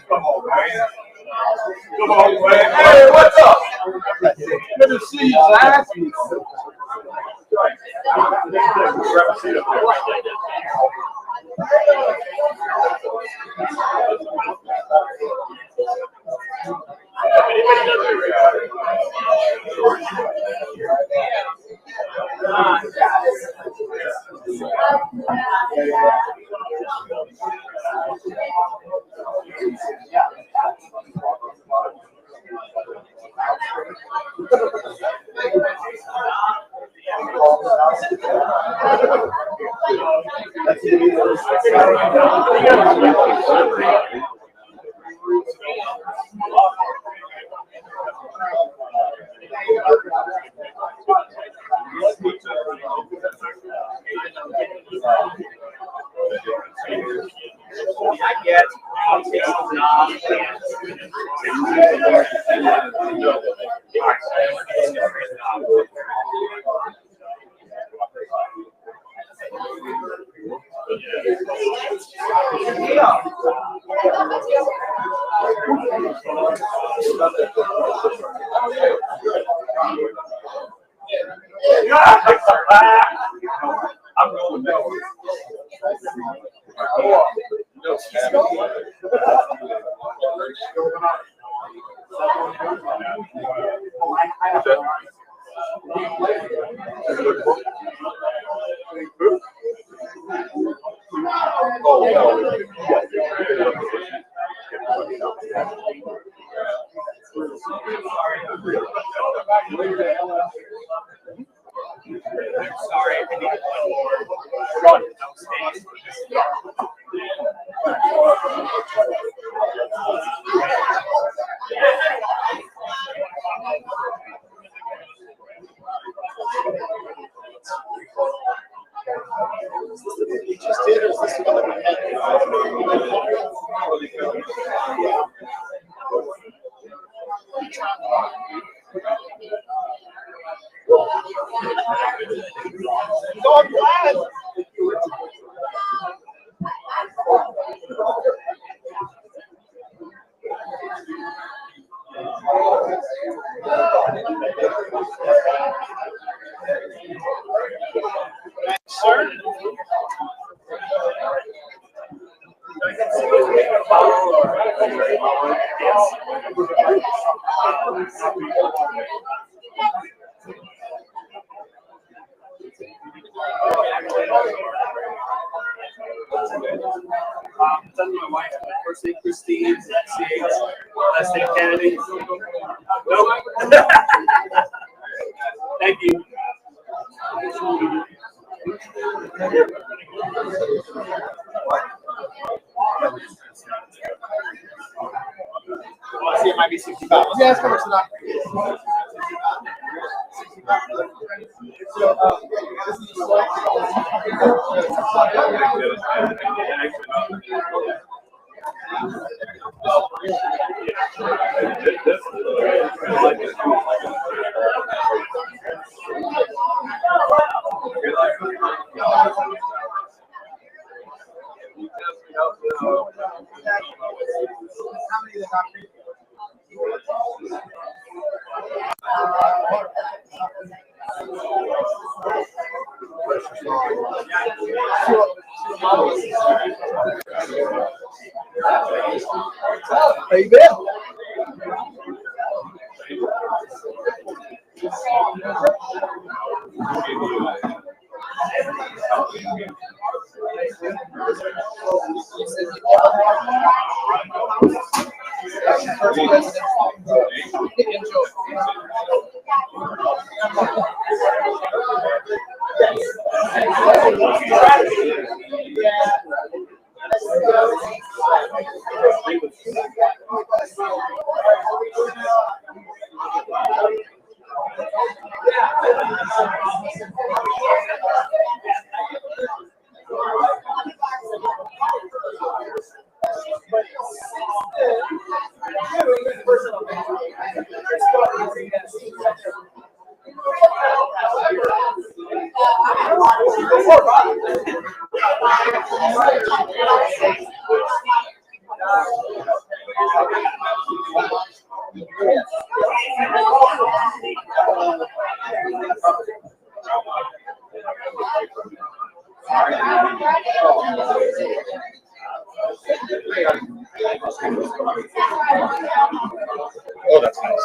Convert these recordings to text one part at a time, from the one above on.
Come on, man. Come on, man. Hey, what's up? Good to see you, Zach. I'm rolling down. Sorry, I need one more run downstairs. You just did, or is this another one? That's my wife. First name Christine, CH, last name Kennedy. Nope. Thank you. I see it might be 65. Yeah, it's coming tonight. How you been? Oh, that's nice.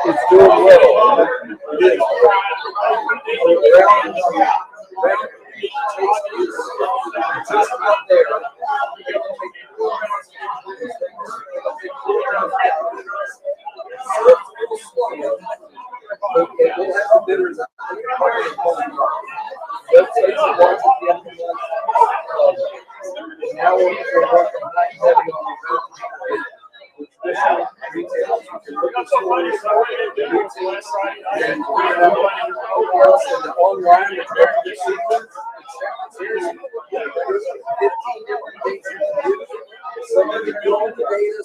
It's doing well. It is. Just up there. Now we're working heavy on some of you build the data,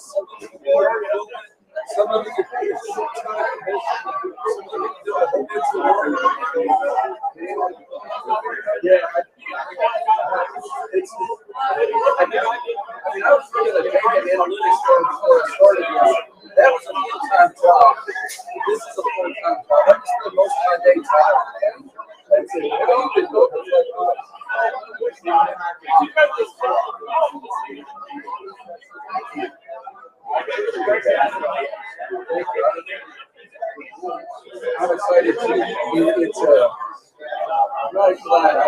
some of you pay a short time commission, some of you do a whole bunch of work. Yeah, it's. I was thinking of data analytics before I started this. That was a full-time job. This is a full-time job. I spend most of my day talking. That's it. I don't even know I'm excited too. It's I'm not glad. I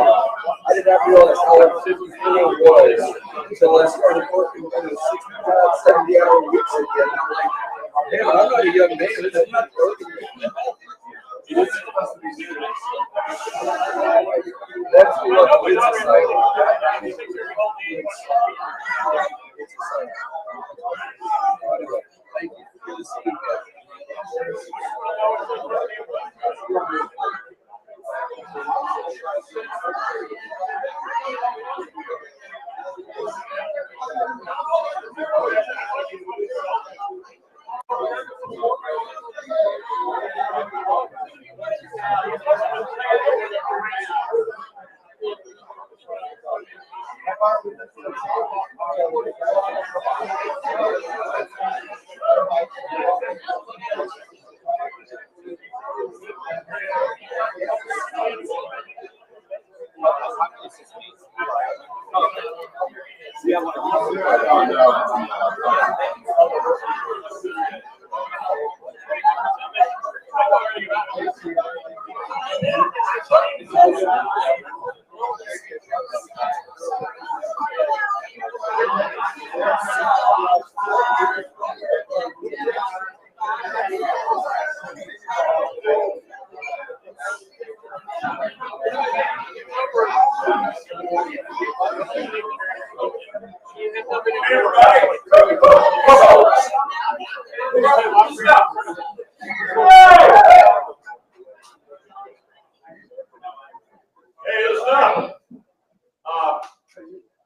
did not realize how 54 was until I started working in a 65, 70-hour weeks again. I'm like, damn, I'm not a young man. I'm not working. That's what it's exciting. It's exciting. Anyway, thank you. Good to see you guys. Hey, listen up.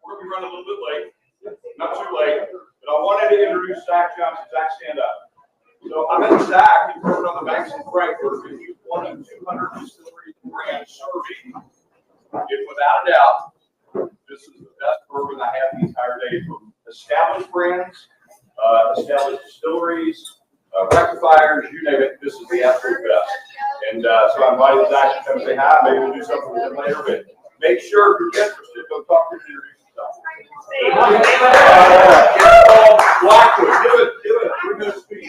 We're going to be running a little bit late, not too late, but I wanted to introduce Zach Johnson. Zach, stand up. So I met Zach. He's working on the banks in Frankfurt. He's one of 200 distillery brands serving. If without a doubt, this is the best bourbon I have the entire day from established brands, established distilleries, rectifiers, you name it. This is the absolute best. And so I invited Zach to come say hi. Maybe we'll do something with him later, but make sure if you're interested, go talk to him and introduce yourself. Blackwood. Do it. We're going to speak.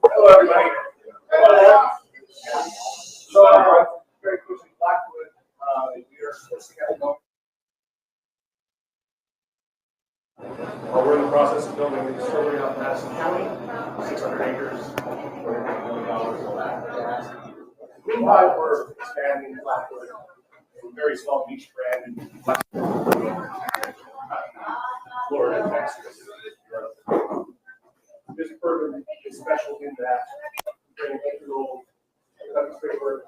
Hello, everybody. So, very quickly, Blackwood, we are supposed to get going. We're in the process of building a distillery out in Madison County, 600 acres, $400 million of that. Meanwhile, we're expanding Blackwood, a very small niche brand in Florida, Texas, Europe. This bourbon is special in that bring 8-year-old pepper spray bourbon,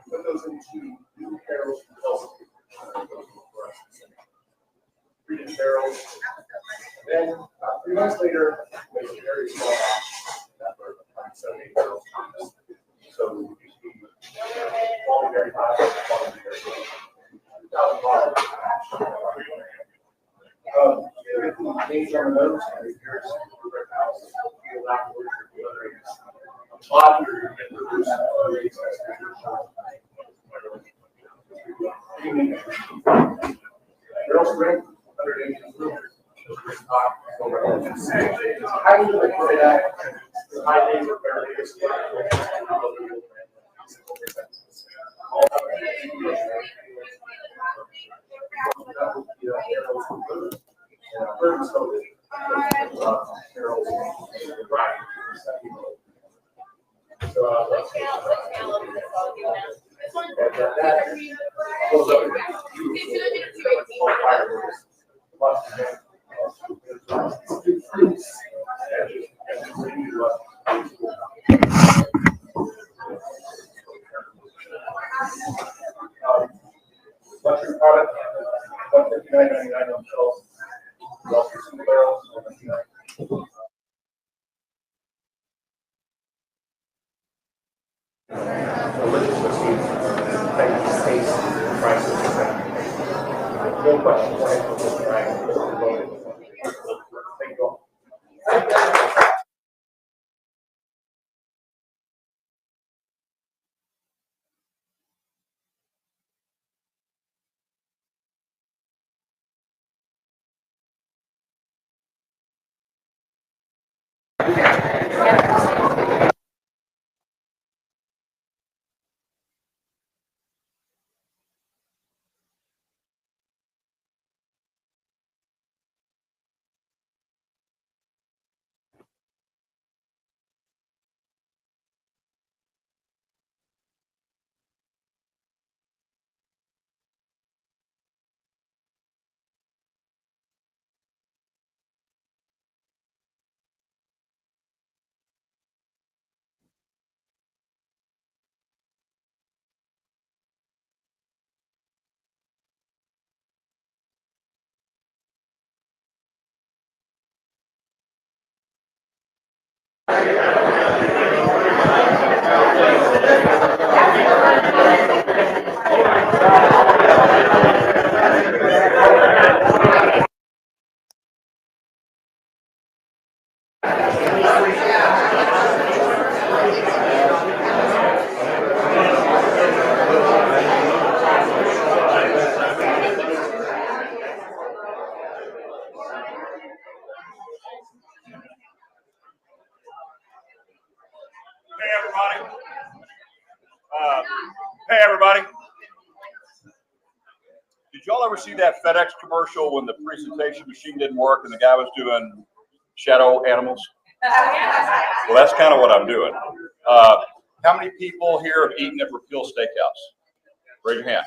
put those into new barrels from Chelsea. 3 new barrels. And then 3 months later, make a very small batch of that bourbon, 78 barrels. So you see quality very high, quality very low. 2,000 bottles. Names on the notes, and if you're a red house, you'll have to work with the other agents. A lot of your produce rates barrel strength, 180 proof. How do you look at that? High days are barely luxury product, $159.99 on shelves. Also, 2 barrels, delicious whiskey, taste, prices. No question. Thank you all. Hey everybody. Did y'all ever see that FedEx commercial when the presentation machine didn't work and the guy was doing shadow animals? Well, that's kind of what I'm doing. How many people here have eaten at Repeal Steakhouse? Raise your hand.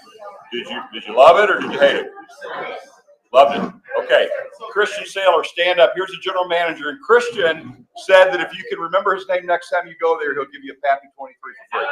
Did you love it or did you hate it? Loved it. Okay. Christian Saylor, stand up. Here's the general manager. And Christian said that if you can remember his name next time you go there, he'll give you a Pappy 23 for free.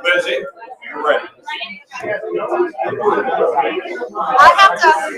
Betsy, you're ready. I have to.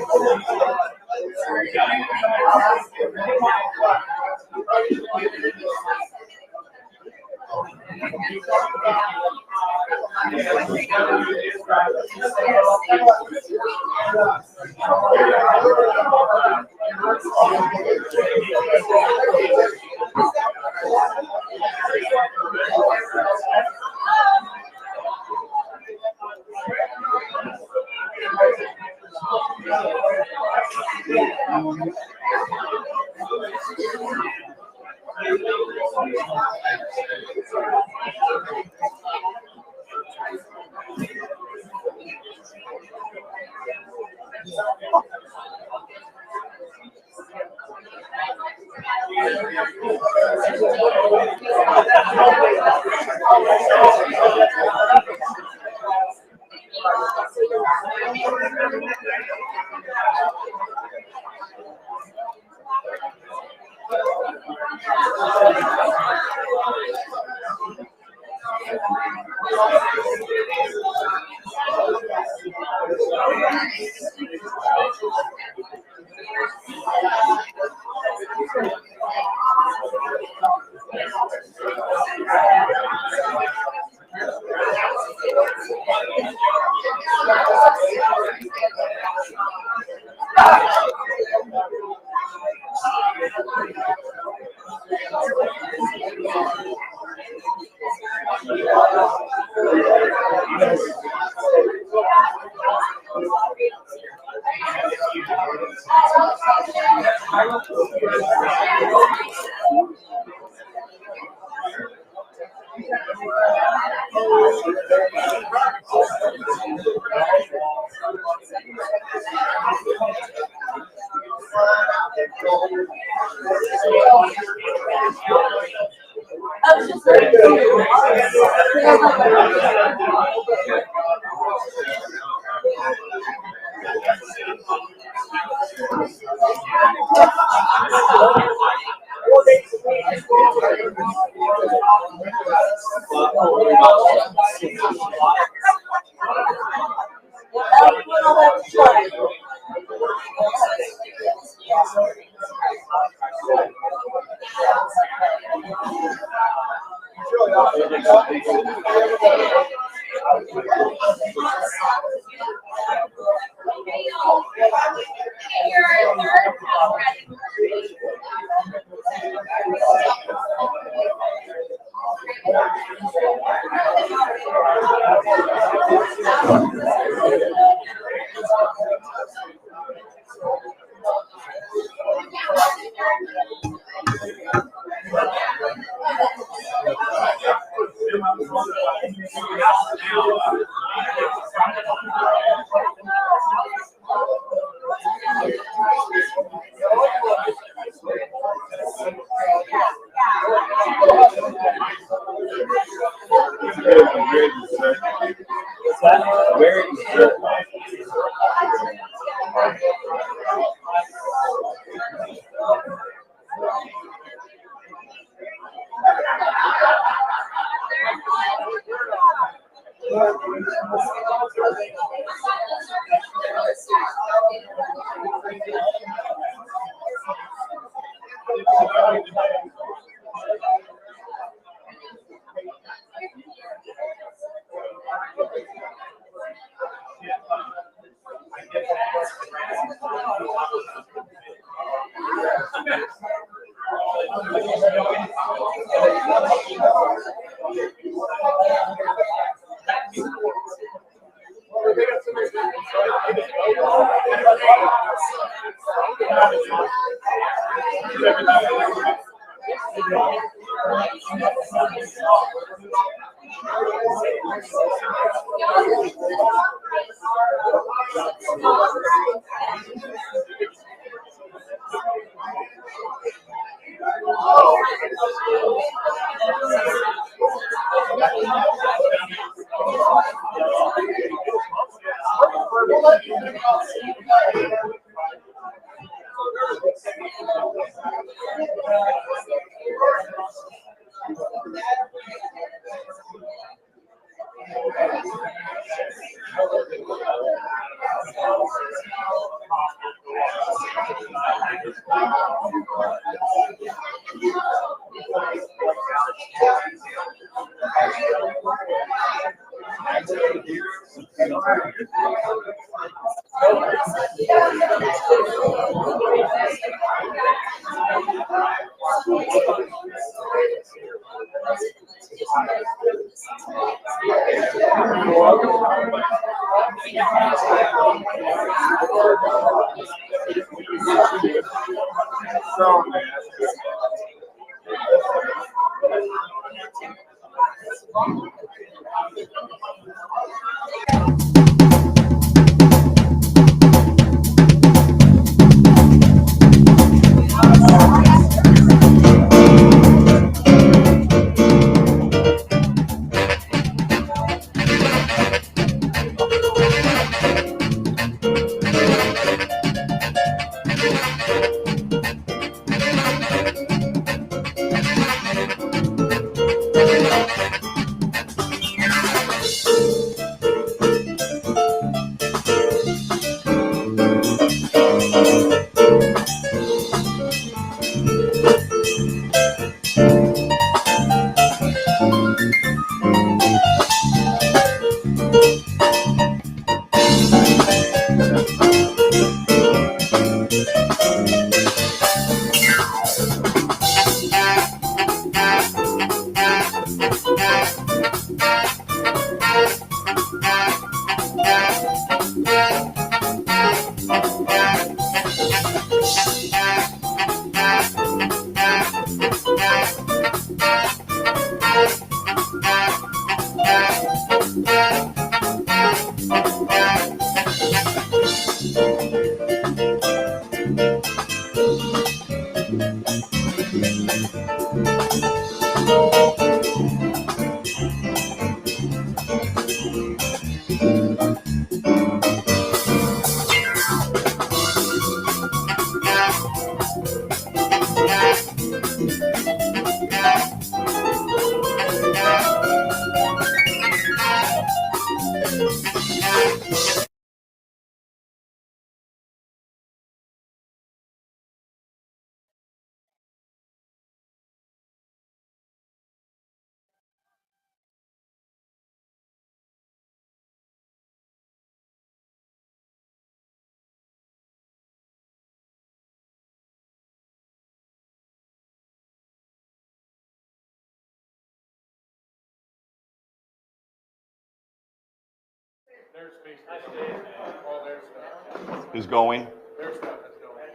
Is going?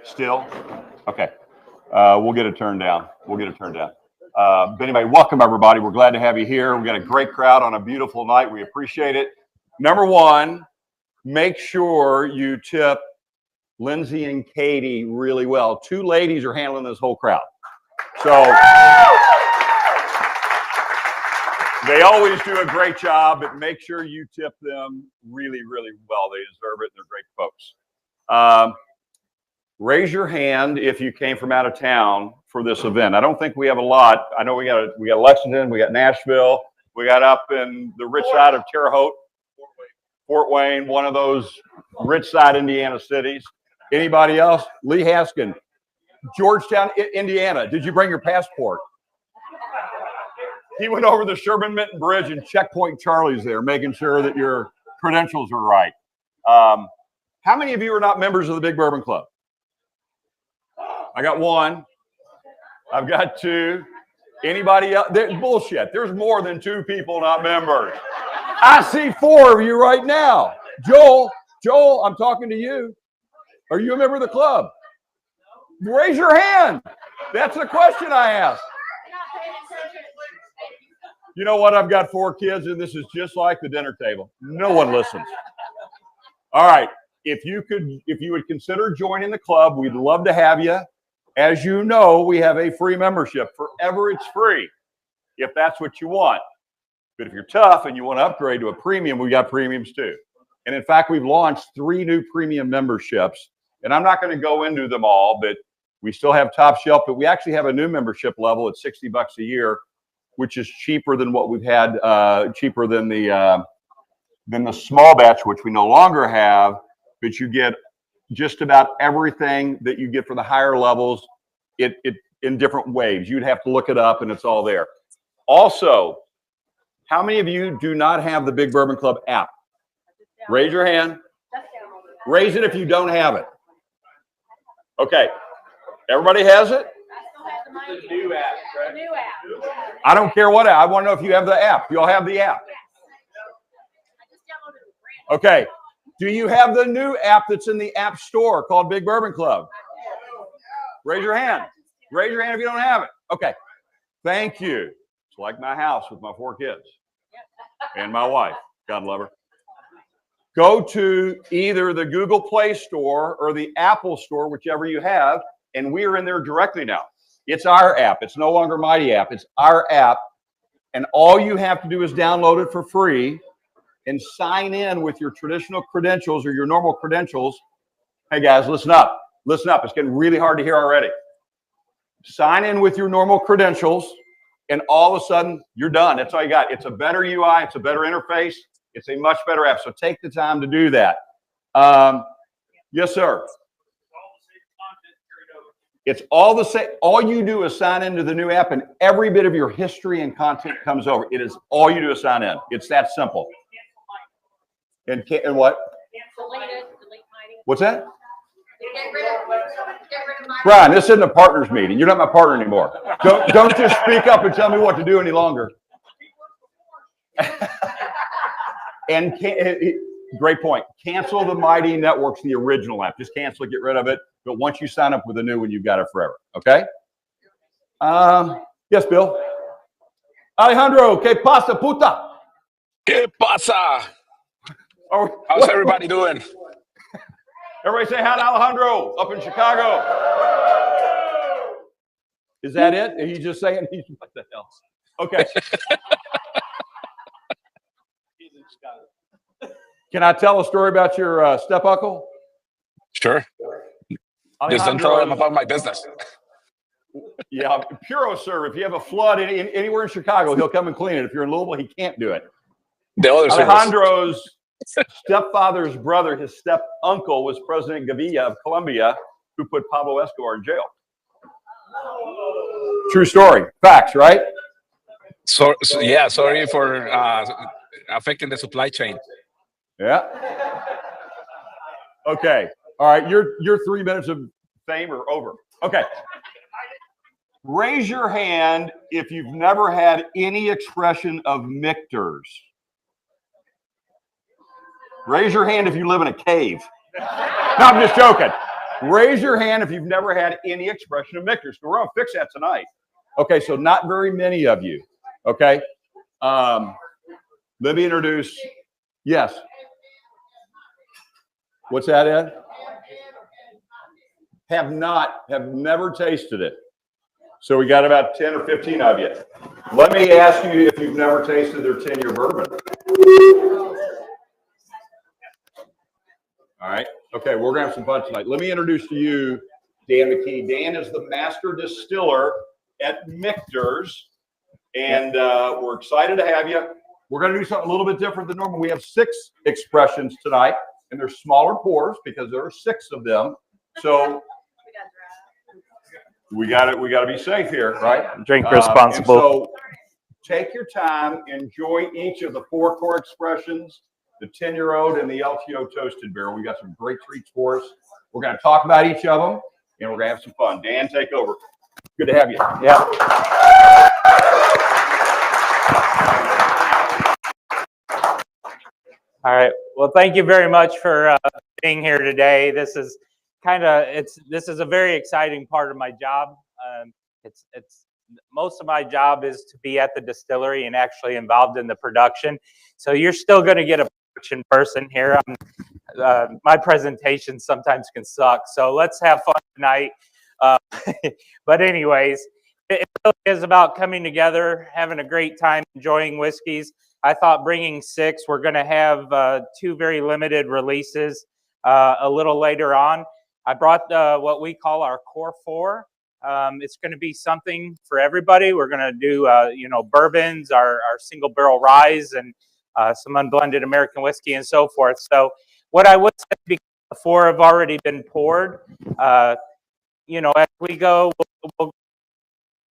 Still? Okay. We'll get it turned down. We'll get it turned down. But anyway, welcome everybody. We're glad to have you here. We've got a great crowd on a beautiful night. We appreciate it. Number one, make sure you tip Lindsay and Katie really well. Two ladies are handling this whole crowd. So they always do a great job, but make sure you tip them really, really well. They deserve it. They're great folks. Raise your hand if you came from out of town for this event. I don't think we have a lot. I know we got Lexington, we got Nashville, we got up in the rich side of Terre Haute, Fort Wayne, one of those rich side Indiana cities. Anybody else? Lee Haskin, Georgetown, Indiana. Did you bring your passport? He went over the Sherman-Minton Bridge and Checkpoint Charlie's there, making sure that your credentials are right. How many of you are not members of the Big Bourbon Club? I got one. I've got two. Anybody else? Bullshit. There's more than two people not members. I see four of you right now. Joel, I'm talking to you. Are you a member of the club? Raise your hand. That's the question I asked. You know what? I've got 4 kids, and this is just like the dinner table. No one listens. All right. If you would consider joining the club, we'd love to have you. As you know, we have a free membership. Forever, it's free, if that's what you want. But if you're tough and you want to upgrade to a premium, we got premiums too. And in fact, we've launched 3 new premium memberships. And I'm not going to go into them all, but We still have top shelf, but we actually have a new membership level at $60 a year, which is cheaper than what we've had, cheaper than the small batch, which we no longer have. But you get just about everything that you get for the higher levels, it in different waves. You'd have to look it up, and it's all there. Also, how many of you do not have the Big Bourbon Club app? Raise your hand. Raise it if you don't have it. Okay. Everybody has it? The new app, right? New app. I don't care what app. I want to know if you have the app. You all have the app. Okay. Do you have the new app that's in the App Store called Big Bourbon Club? Raise your hand. Raise your hand if you don't have it. Okay. Thank you. It's like my house with my 4 kids and my wife. God love her. Go to either the Google Play Store or the Apple Store, whichever you have, and we are in there directly now. It's our app. It's no longer Mighty app. It's our app, and all you have to do is download it for free and sign in with your traditional credentials or your normal credentials. Hey guys, listen up. Listen up. It's getting really hard to hear already. Sign in with your normal credentials, and all of a sudden, you're done. That's all you got. It's a better UI. It's a better interface. It's a much better app. So take the time to do that. Yes, sir. It's all the same. All you do is sign into the new app, and every bit of your history and content comes over. It is all you do is sign in. It's that simple. And what? What's that? Get rid of my. Brian, this isn't a partners meeting. You're not my partner anymore. Don't just speak up and tell me what to do any longer. And great point. Cancel the Mighty Networks, the original app. Just cancel it, get rid of it. But once you sign up with a new one, you've got it forever. Okay? Yes, Bill. Alejandro, ¿qué pasa, puta? ¿Qué pasa? Oh, How's everybody doing? Everybody say hi to Alejandro up in Chicago. Is that it? Are you just saying he's what the hell? Okay. Can I tell a story about your step uncle? Sure. Just don't tell them about my business. Yeah, PuroServe. If you have a flood anywhere in Chicago, he'll come and clean it. If you're in Louisville, he can't do it. The other Alejandro's stepfather's brother, his step uncle, was President Gaviria of Colombia, who put Pablo Escobar in jail. True story. Facts, right? So yeah, sorry for affecting the supply chain. Yeah. Okay. All right. Your 3 minutes of fame are over. Okay. Raise your hand if you've never had any expression of Michters. Raise your hand if you live in a cave. No, I'm just joking. Raise your hand if you've never had any expression of Michters. We're going to fix that tonight. Okay, so not very many of you. Okay. Let me introduce. Yes. What's that, Ed? Have never tasted it. So we got about 10 or 15 of you. Let me ask you if you've never tasted their 10-year bourbon. All right. Okay, we're going to have some fun tonight. Let me introduce to you Dan McKee. Dan is the master distiller at Michter's, and we're excited to have you. We're going to do something a little bit different than normal. We have 6 expressions tonight, and they're smaller pours because there are 6 of them. So we got to be safe here, right? Drink responsible. So take your time, enjoy each of the 4 core expressions, the 10-year-old and the LTO toasted barrel. We got some great treats for us. We're going to talk about each of them, and we're going to have some fun. Dan, take over. Good to have you. Yeah. All right. Well, thank you very much for being here today. This is a very exciting part of my job. It's most of my job is to be at the distillery and actually involved in the production. So you're still going to get a production person here. My presentations sometimes can suck. So let's have fun tonight. But anyways, it really is about coming together, having a great time, enjoying whiskeys. I thought bringing 6. We're going to have 2 very limited releases a little later on. I brought what we call our core four. It's going to be something for everybody. We're going to do, bourbons, our single barrel rye, and some unblended American whiskey and so forth. So what I would say, because the four have already been poured, as we go, we'll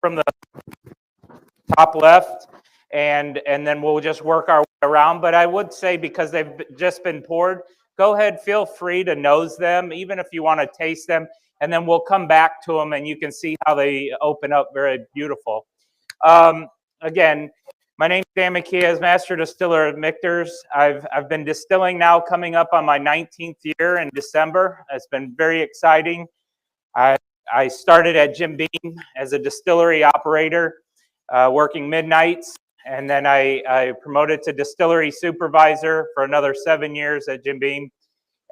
from the top left, and then we'll just work our way around. But I would say, because they've just been poured, go ahead, feel free to nose them, even if you want to taste them, and then we'll come back to them and you can see how they open up very beautiful. Again, my name is Dan McKee, as Master Distiller of Michter's. I've been distilling now coming up on my 19th year in December. It's been very exciting. I started at Jim Beam as a distillery operator, working midnights, and then I promoted to distillery supervisor for another 7 years at Jim Beam,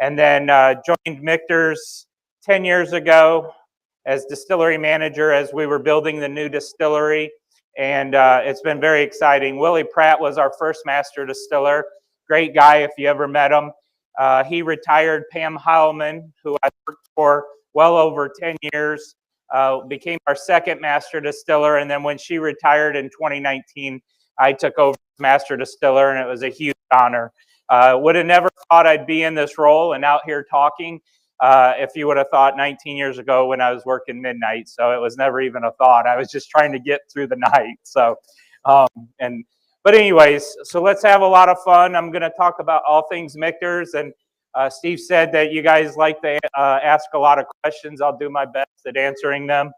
and then joined Michter's 10 years ago as distillery manager as we were building the new distillery, and it's been very exciting. Willie Pratt was our first master distiller. Great guy if you ever met him. He retired. Pam Heilman, who I worked for well over 10 years, became our second master distiller, and then when she retired in 2019, I took over as master distiller, and it was a huge honor. Would have never thought I'd be in this role and out here talking if you would have thought 19 years ago when I was working midnight. So it was never even a thought. I was just trying to get through the night. So, but anyways, so let's have a lot of fun. I'm going to talk about all things Michter's, and Steve said that you guys like to ask a lot of questions. I'll do my best at answering them,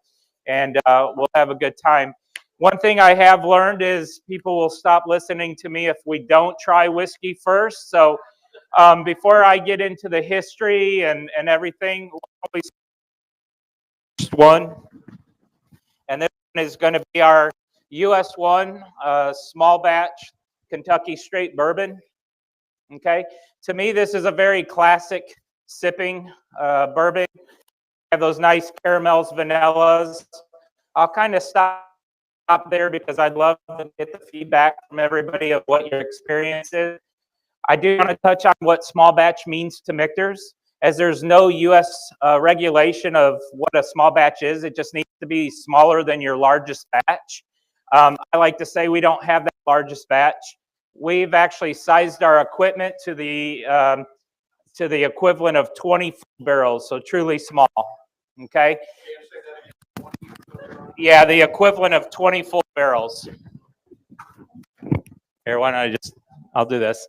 and we'll have a good time. One thing I have learned is people will stop listening to me if we don't try whiskey first. So before I get into the history and everything, one, and this one is going to be our US 1 small batch Kentucky straight bourbon. Okay, to me, this is a very classic sipping bourbon. Have those nice caramels, vanillas. I'll kind of stop there because I'd love to get the feedback from everybody of what your experience is. I do want to touch on what small batch means to Michter's, as there's no U.S. Regulation of what a small batch is. It just needs to be smaller than your largest batch. I like to say we don't have that largest batch. We've actually sized our equipment to the equivalent of 20 barrels, so truly small. Okay. Yeah, the equivalent of 20 full barrels. Here, why don't I'll do this.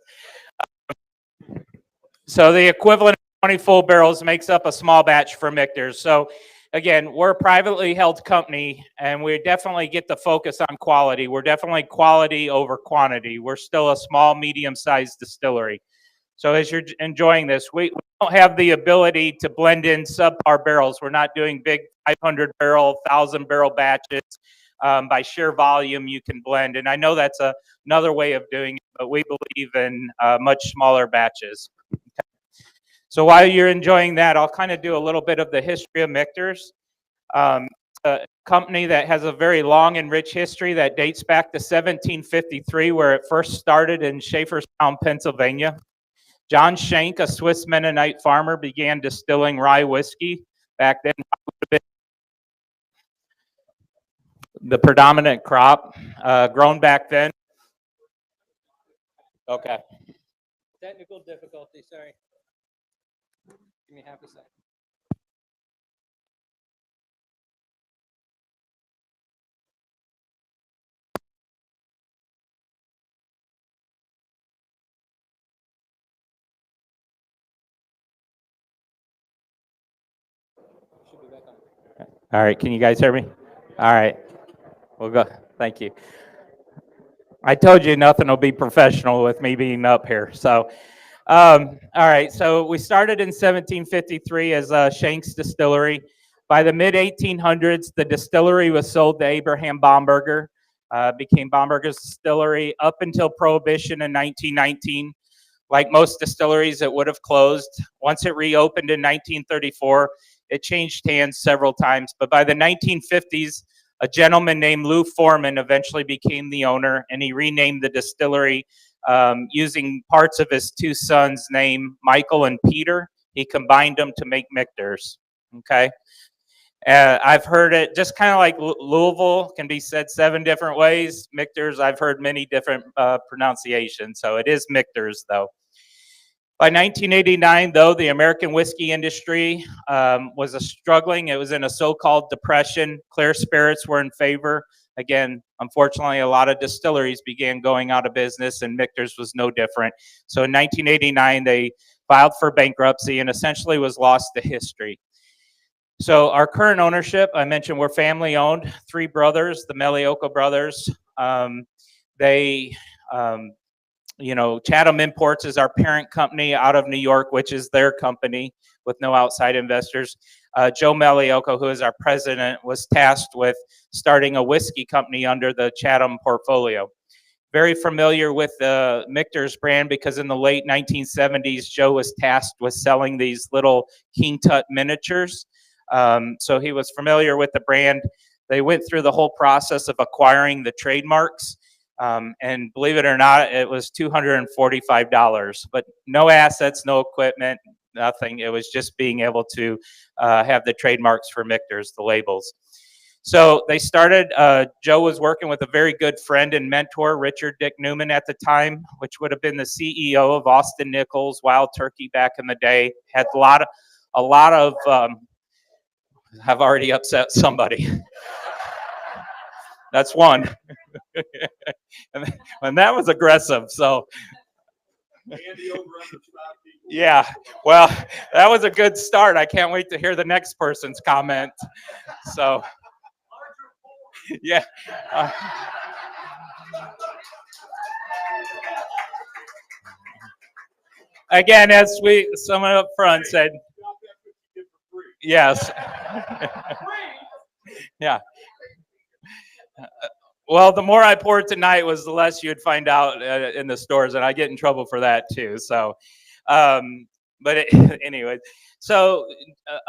So the equivalent of 20 full barrels makes up a small batch for Michter's. So again, we're a privately held company, and we definitely get the focus on quality. We're definitely quality over quantity. We're still a small, medium-sized distillery. So as you're enjoying this, we don't have the ability to blend in subpar barrels. We're not doing big 500-barrel, 1,000-barrel batches. By sheer volume, you can blend. And I know that's another way of doing it, but we believe in much smaller batches. Okay. So while you're enjoying that, I'll kind of do a little bit of the history of Michter's. A company that has a very long and rich history that dates back to 1753, where it first started in Schaefferstown, Pennsylvania. John Schenk, a Swiss Mennonite farmer, began distilling rye whiskey. Back then, the predominant crop grown back then. Okay. Technical difficulty, sorry. Give me half a second. Should be back on. All right, can you guys hear me? All right, we'll go. Thank you. I told you nothing will be professional with me being up here. So, all right, so we started in 1753 as Schenk's Distillery. By the mid-1800s, the distillery was sold to Abraham Baumberger, became Baumberger's distillery up until Prohibition in 1919. Like most distilleries, it would have closed. Once it reopened in 1934, it changed hands several times. But by the 1950s, a gentleman named Lou Foreman eventually became the owner, and he renamed the distillery using parts of his two sons' name, Michael and Peter. He combined them to make Michter's. Okay. I've heard it just kind of like Louisville can be said 7 different ways. Michter's, I've heard many different pronunciations. So it is Michter's, though. By 1989, though, the American whiskey industry was struggling. It was in a so-called depression. Clear spirits were in favor. Again, unfortunately, a lot of distilleries began going out of business, and Michter's was no different. So in 1989, they filed for bankruptcy and essentially was lost to history. So our current ownership, I mentioned we're family owned, 3 brothers, the Melioco brothers. They Chatham Imports is our parent company out of New York, which is their company with no outside investors. Joe Melioco, who is our president, was tasked with starting a whiskey company under the Chatham portfolio. Very familiar with the Michter's brand because in the late 1970s, Joe was tasked with selling these little King Tut miniatures. So he was familiar with the brand. They went through the whole process of acquiring the trademarks. And believe it or not, it was $245, but no assets, no equipment, nothing. It was just being able to have the trademarks for Michter's, the labels. So they started, Joe was working with a very good friend and mentor, Richard Dick Newman at the time, which would have been the CEO of Austin Nichols, Wild Turkey back in the day. Had a lot of I've already upset somebody. That's one. And that was aggressive. So, yeah, well, that was a good start. I can't wait to hear the next person's comment. So, yeah. Again, as someone up front said, yes. Yeah. Well, the more I poured tonight was the less you'd find out in the stores, and I get in trouble for that too. So, anyway, so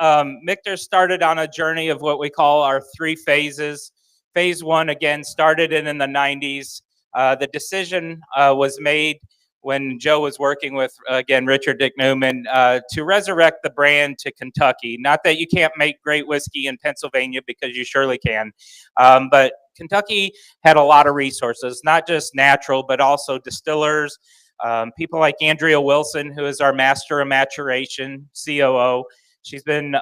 Michter started on a journey of what we call our 3 phases. Phase 1, again, started in the 90s. The decision was made when Joe was working with, again, Richard Dick Newman, to resurrect the brand to Kentucky. Not that you can't make great whiskey in Pennsylvania, because you surely can, but Kentucky had a lot of resources, not just natural, but also distillers, people like Andrea Wilson, who is our master of maturation, COO. She's been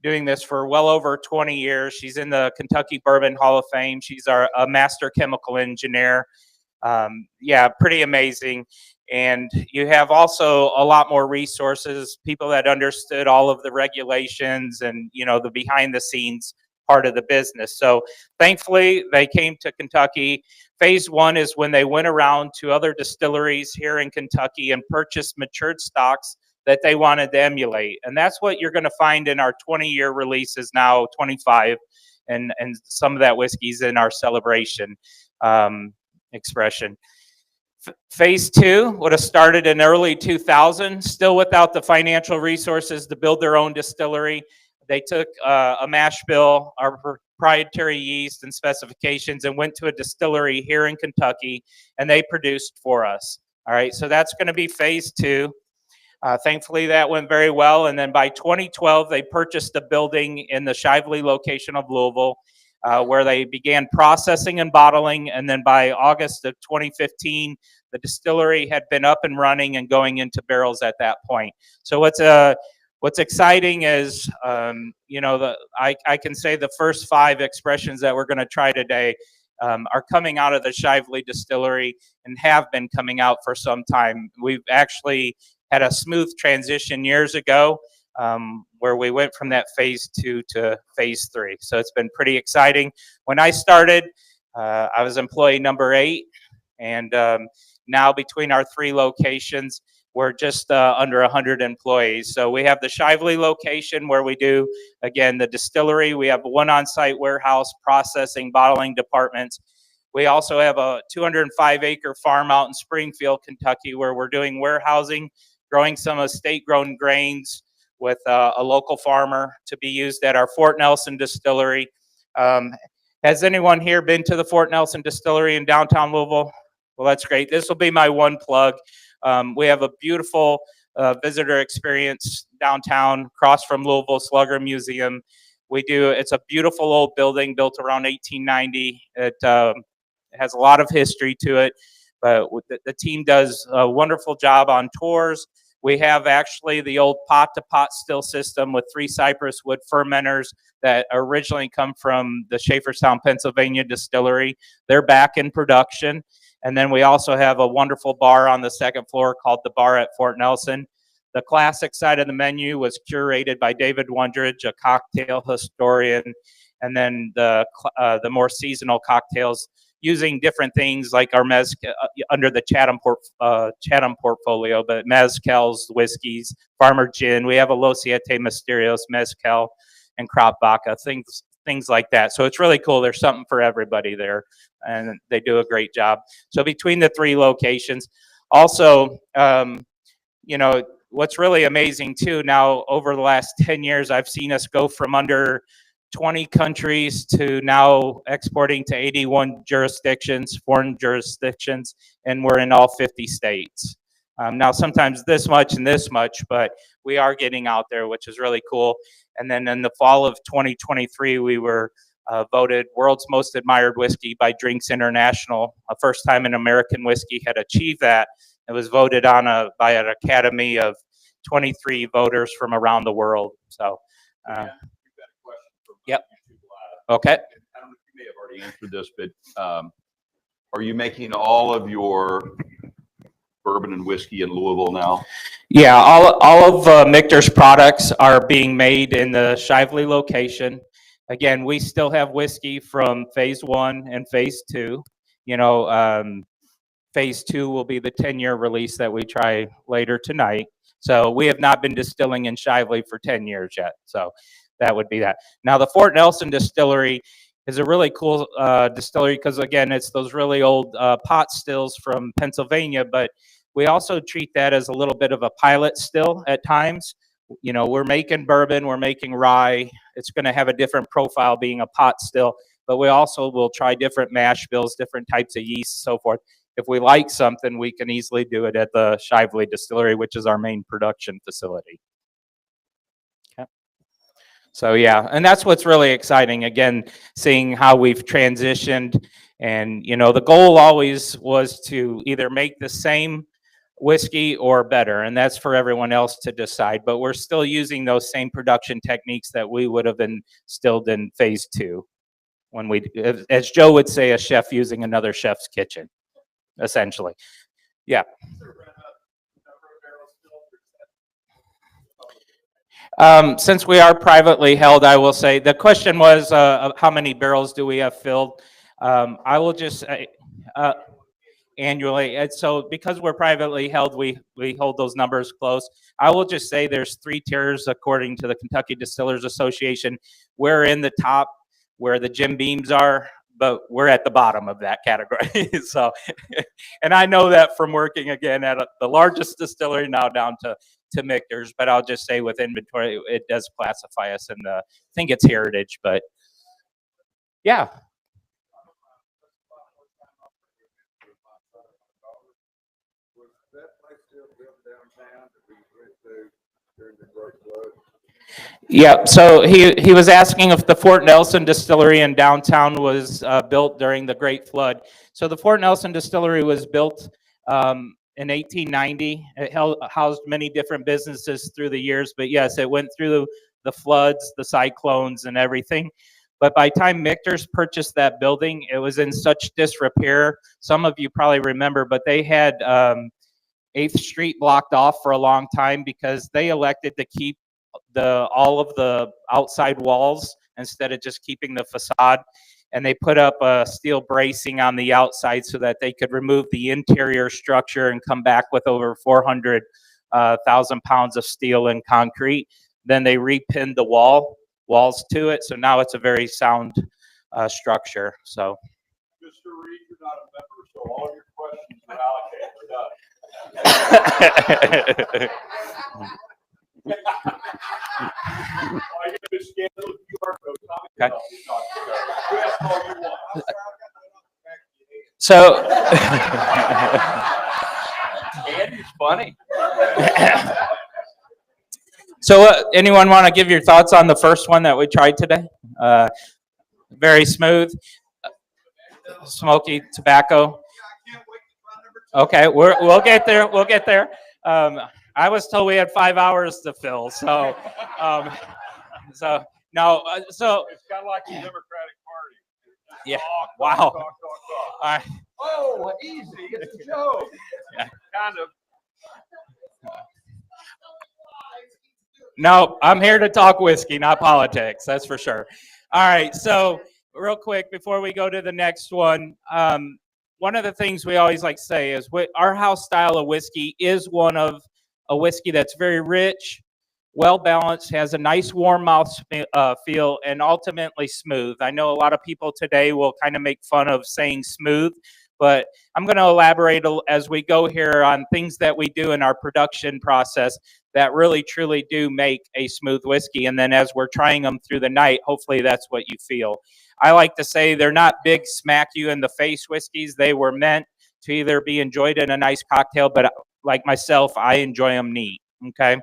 doing this for well over 20 years. She's in the Kentucky Bourbon Hall of Fame. She's a master chemical engineer. Yeah, pretty amazing. And you have also a lot more resources, people that understood all of the regulations and, the behind the scenes part of the business. So thankfully, they came to Kentucky. Phase 1 is when they went around to other distilleries here in Kentucky and purchased matured stocks that they wanted to emulate. And that's what you're going to find in our 20-year releases now, 25, and some of that whiskey's in our celebration expression. Phase 2 would have started in early 2000, still without the financial resources to build their own distillery. They took a mash bill, our proprietary yeast and specifications, and went to a distillery here in Kentucky, and they produced for us. All right, so that's going to be phase 2. Thankfully, that went very well. And then by 2012, they purchased a building in the Shively location of Louisville, where they began processing and bottling. And then by August of 2015, the distillery had been up and running and going into barrels at that point. So what's exciting is, I can say the first 5 expressions that we're going to try today are coming out of the Shively distillery and have been coming out for some time. We've actually had a smooth transition years ago, where we went from that phase 2 to phase 3. So it's been pretty exciting. When I started, I was employee number 8, and now between our 3 locations, we're just under 100 employees. So we have the Shively location where we do, again, the distillery. We have 1 on-site warehouse, processing, bottling departments. We also have a 205-acre farm out in Springfield, Kentucky, where we're doing warehousing, growing some estate-grown grains with a local farmer to be used at our Fort Nelson distillery. Has anyone here been to the Fort Nelson distillery in downtown Louisville? Well, that's great. This will be my one plug. We have a beautiful visitor experience downtown, across from Louisville Slugger Museum. It's a beautiful old building built around 1890. It has a lot of history to it, but the team does a wonderful job on tours. We have actually the old pot-to-pot still system with 3 cypress wood fermenters that originally come from the Schaefferstown, Pennsylvania distillery. They're back in production. And then we also have a wonderful bar on the 2nd floor called the Bar at Fort Nelson. The classic side of the menu was curated by David Wondridge, a cocktail historian, and then the more seasonal cocktails using different things like our mezcal under the Chatham portfolio, but mezcals, whiskeys, farmer gin. We have a Los Siete Mysterios mezcal and crop vodka, things like that. So it's really cool. There's something for everybody there, and they do a great job. So between the 3 locations, also, you know, what's really amazing too, now over the last 10 years, I've seen us go from under 20 countries to now exporting to 81 jurisdictions, foreign jurisdictions, and we're in all 50 states. Now, sometimes this much and this much, but we are getting out there, which is really cool. And then in the fall of 2023, we were voted world's most admired whiskey by Drinks International. The first time an American whiskey had achieved that. It was voted on by an academy of 23 voters from around the world. So. Yep. Okay. I don't know if you may have already answered this, but are you making all of your bourbon and whiskey in Louisville now? Yeah, all of Michter's products are being made in the Shively location. Again, we still have whiskey from phase 1 and phase 2. You know, phase 2 will be the 10-year release that we try later tonight. So we have not been distilling in Shively for 10 years yet. So that would be that. Now, the Fort Nelson distillery is a really cool distillery because, again, it's those really old pot stills from Pennsylvania, but we also treat that as a little bit of a pilot still at times. You know, we're making bourbon, we're making rye. It's going to have a different profile being a pot still, but we also will try different mash bills, different types of yeast, so forth. If we like something, we can easily do it at the Shively distillery, which is our main production facility. So yeah, and that's what's really exciting. Again, seeing how we've transitioned, and you know, the goal always was to either make the same whiskey or better, and that's for everyone else to decide. But we're still using those same production techniques that we would have instilled in phase 2, when we, as Joe would say, a chef using another chef's kitchen, essentially. Yeah. Since we are privately held, I will say, the question was, how many barrels do we have filled? I will just say, annually. And so because we're privately held, we hold those numbers close. I will just say there's 3 tiers according to the Kentucky Distillers Association. We're in the top where the Jim Beams are, but we're at the bottom of that category. So, and I know that from working again at the largest distillery now down to Michter's, but I'll just say with inventory, it does classify us in the, I think it's heritage, but yeah. Yeah, so he was asking if the Fort Nelson Distillery in downtown was built during the Great Flood. So the Fort Nelson Distillery was built in 1890. It housed many different businesses through the years, but yes, it went through the floods, the cyclones, and everything. But by the time Michter's purchased that building, it was in such disrepair. Some of you probably remember, but they had 8th Street blocked off for a long time because they elected to keep all of the outside walls instead of just keeping the facade, and they put up a steel bracing on the outside so that they could remove the interior structure and come back with over 400,000 pounds of steel and concrete. Then they repinned the walls to it, so now it's a very sound structure. So Just to read, you're not a member, so all your questions are allocated. I get to scan the QR code. Okay. That's all you want. So Andy's funny. So anyone want to give your thoughts on the first one that we tried today? Very smooth, smoky tobacco. Okay, we'll get there. We'll get there. I was told we had 5 hours to fill, so no. So It's kind of like the Democratic Party. yeah, Talk, wow. talk, talk, talk. All right. Oh, easy. It's a joke. Yeah. Kind of. No, I'm here to talk whiskey, not politics. That's for sure. All right. So real quick before we go to the next one, one of the things we always like to say is our house style of whiskey is one of a whiskey that's very rich, well balanced, has a nice warm mouth feel, and ultimately smooth. I know a lot of people today will kind of make fun of saying smooth, but I'm going to elaborate as we go here on things that we do in our production process that really truly do make a smooth whiskey. And then as we're trying them through the night, hopefully that's what you feel. I like to say they're not big smack you in the face whiskeys. They were meant to either be enjoyed in a nice cocktail, but like myself, I enjoy them neat. Okay.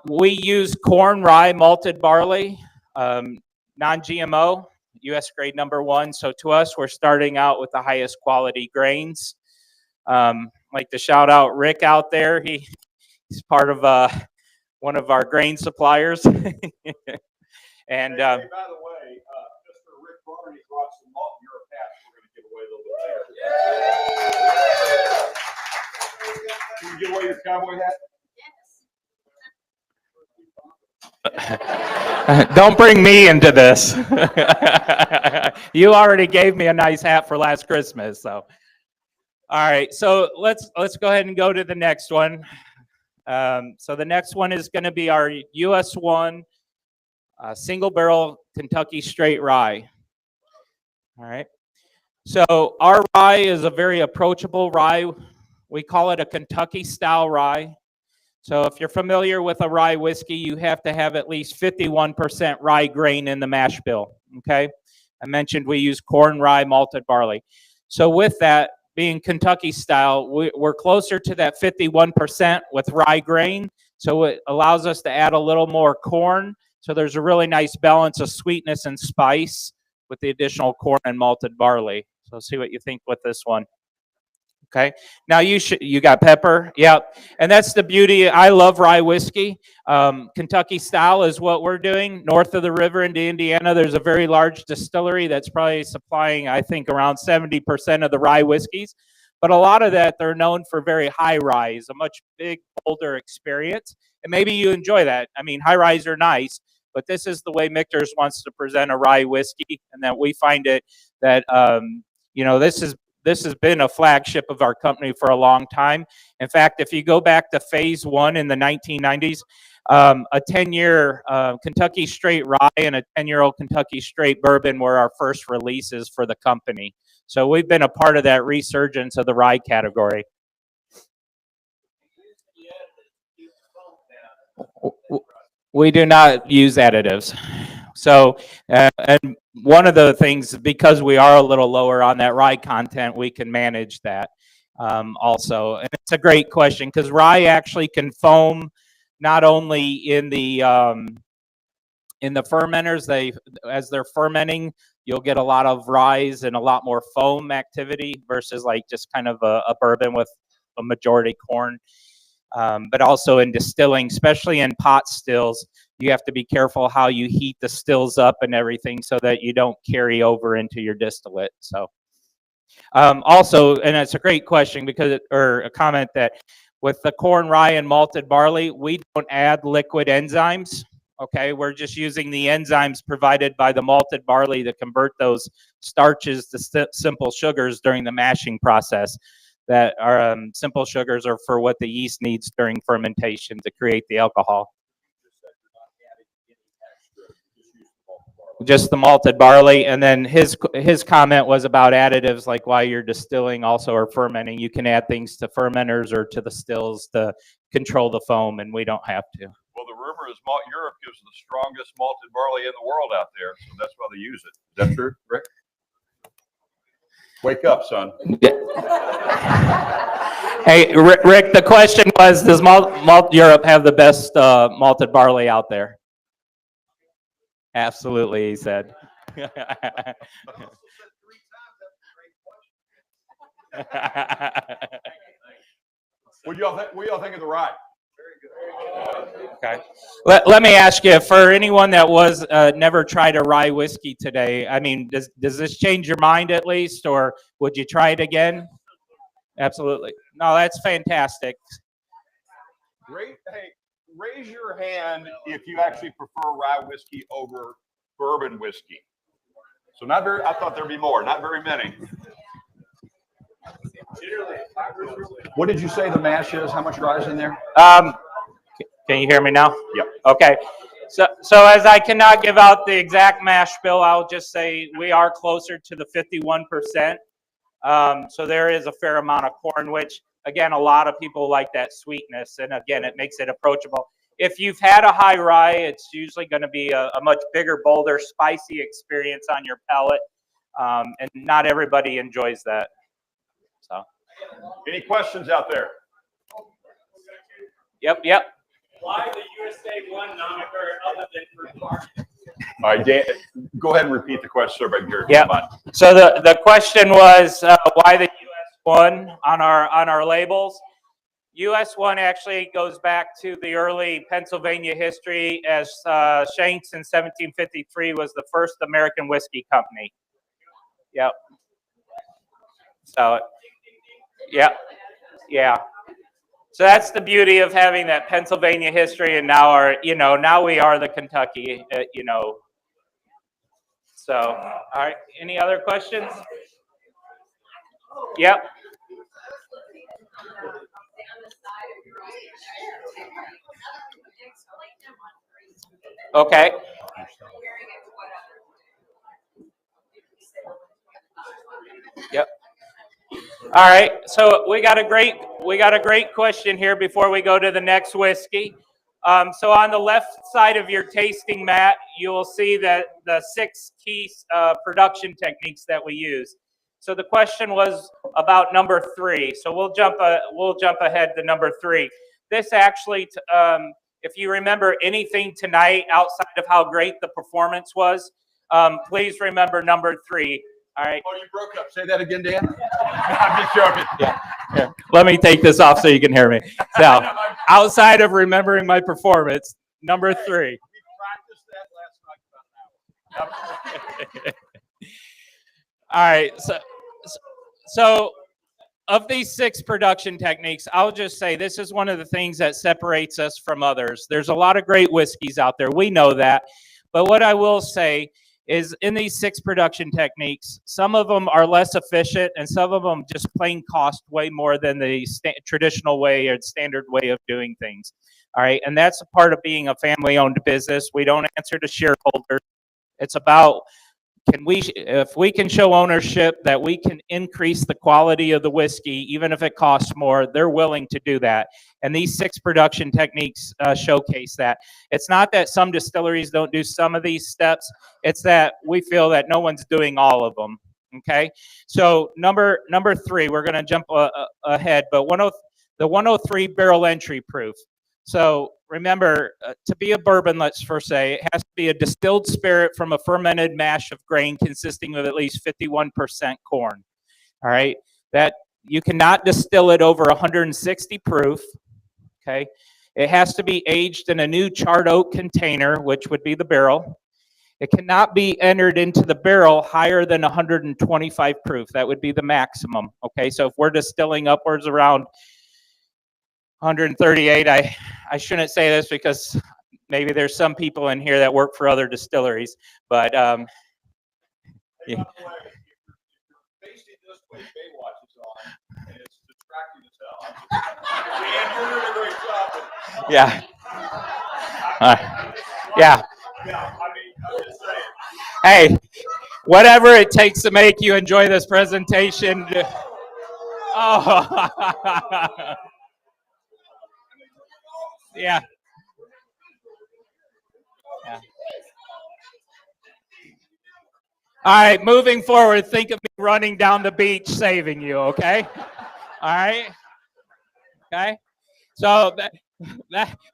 We use corn, rye, malted barley, non-GMO, U.S. grade #1. So to us, we're starting out with the highest quality grains. Like to shout out Rick out there. He's part of one of our grain suppliers. And Hey, by the way, Mr. Rick Barney brought some malt in your patch we're going to give away a little bit later. Can you give away your cowboy hat? don't bring me into this. You already gave me a nice hat for last Christmas, so. All right, so let's go ahead and go to the next one. So the next one is going to be our US 1 single barrel Kentucky straight rye. All right. So our rye is a very approachable rye. We call it a Kentucky style rye. So if you're familiar with a rye whiskey, you have to have at least 51% rye grain in the mash bill. Okay. I mentioned we use corn, rye, malted barley. So with that being Kentucky style, we're closer to that 51% with rye grain. So it allows us to add a little more corn. So there's a really nice balance of sweetness and spice with the additional corn and malted barley. So see what you think with this one. Okay. Now you got pepper. Yep. And that's the beauty. I love rye whiskey. Kentucky style is what we're doing. North of the river into Indiana, there's a very large distillery that's probably supplying, I think, around 70% of the rye whiskeys. But a lot of that, they're known for very high rye, a much big, bolder experience. And maybe you enjoy that. I mean, high ryes are nice, but this is the way Michter's wants to present a rye whiskey, and that we find it that this has been a flagship of our company for a long time. In fact, if you go back to phase 1 in the 1990s, a 10-year Kentucky straight rye and a 10-year-old Kentucky straight bourbon were our first releases for the company. So we've been a part of that resurgence of the rye category. We do not use additives. So, and one of the things, because we are a little lower on that rye content, we can manage that also. And it's a great question because rye actually can foam not only in the fermenters. As they're fermenting, you'll get a lot of rise and a lot more foam activity versus like just kind of a bourbon with a majority corn. But also in distilling, especially in pot stills, you have to be careful how you heat the stills up and everything so that you don't carry over into your distillate. So also, and it's a great question or a comment, that with the corn, rye, and malted barley, we don't add liquid enzymes. Okay, we're just using the enzymes provided by the malted barley to convert those starches to simple sugars during the mashing process. That are simple sugars are for what the yeast needs during fermentation to create the alcohol. Just the malted barley. And then his comment was about additives, like while you're distilling also or fermenting, you can add things to fermenters or to the stills to control the foam, and we don't have to. Well, the rumor is Europe gives the strongest malted barley in the world out there, so that's why they use it. Is that true, Rick? Wake up, son. Hey, Rick, the question was, does Malt Europe have the best malted barley out there? Absolutely, he said. What do y'all think of the ride? Okay. Let me ask you, for anyone that was never tried a rye whiskey today, I mean, does this change your mind at least, or would you try it again? Absolutely. No, that's fantastic. Raise your hand if you actually prefer rye whiskey over bourbon whiskey. So not very. I thought there'd be more. Not very many. What did you say the mash is? How much rye is in there? Can you hear me now? Yep. Okay. So as I cannot give out the exact mash bill, I'll just say we are closer to the 51%. So there is a fair amount of corn, which again, a lot of people like that sweetness, and again, it makes it approachable. If you've had a high rye, it's usually going to be a much bigger, bolder, spicy experience on your palate, and not everybody enjoys that. So, any questions out there? Yep. Why the USA 1 moniker other than for marketing? All right, Dan, go ahead and repeat the question so everybody can hear. Yep. So the question was why the US 1 on our labels. US 1 actually goes back to the early Pennsylvania history, as Shanks in 1753 was the first American whiskey company. Yep. So, yep. Yeah. So that's the beauty of having that Pennsylvania history, and now now we are the Kentucky, So, all right. Any other questions? Yep. Okay. Yep. All right. So we got a great question here before we go to the next whiskey. So on the left side of your tasting mat, you will see that the 6 key production techniques that we use. So the question was about number 3. So we'll jump ahead to number 3. This actually, if you remember anything tonight outside of how great the performance was, please remember number 3. All right. Oh, you broke up. Say that again, Dan. I'm just joking. Yeah. Here, let me take this off so you can hear me. So, outside of remembering my performance, number 3. We practiced that last night about an hour. All right. So of these 6 production techniques, I'll just say this is one of the things that separates us from others. There's a lot of great whiskeys out there. We know that. But what I will say is in these 6 production techniques, some of them are less efficient and some of them just plain cost way more than the traditional way or standard way of doing things. All right. And that's a part of being a family-owned business. We don't answer to shareholders. It's about if we can show ownership that we can increase the quality of the whiskey, even if it costs more, they're willing to do that. And these 6 production techniques showcase that. It's not that some distilleries don't do some of these steps. It's that we feel that no one's doing all of them. Okay. So number 3, we're going to jump ahead, but the 103 barrel entry proof. So remember, to be a bourbon, let's first say, it has to be a distilled spirit from a fermented mash of grain consisting of at least 51% corn. All right, that you cannot distill it over 160 proof. Okay, it has to be aged in a new charred oak container, which would be the barrel. It cannot be entered into the barrel higher than 125 proof. That would be the maximum. Okay, so if we're distilling upwards around 138, I shouldn't say this because maybe there's some people in here that work for other distilleries, but yeah. Facing this way, Baywatch is on, and it's distracting as hell. Dan, you're doing a great job. Yeah. Yeah. Yeah, I mean, I'm just saying. Hey, whatever it takes to make you enjoy this presentation. Oh. Yeah. Yeah. All right, moving forward, think of me running down the beach saving you, okay? All right? Okay, so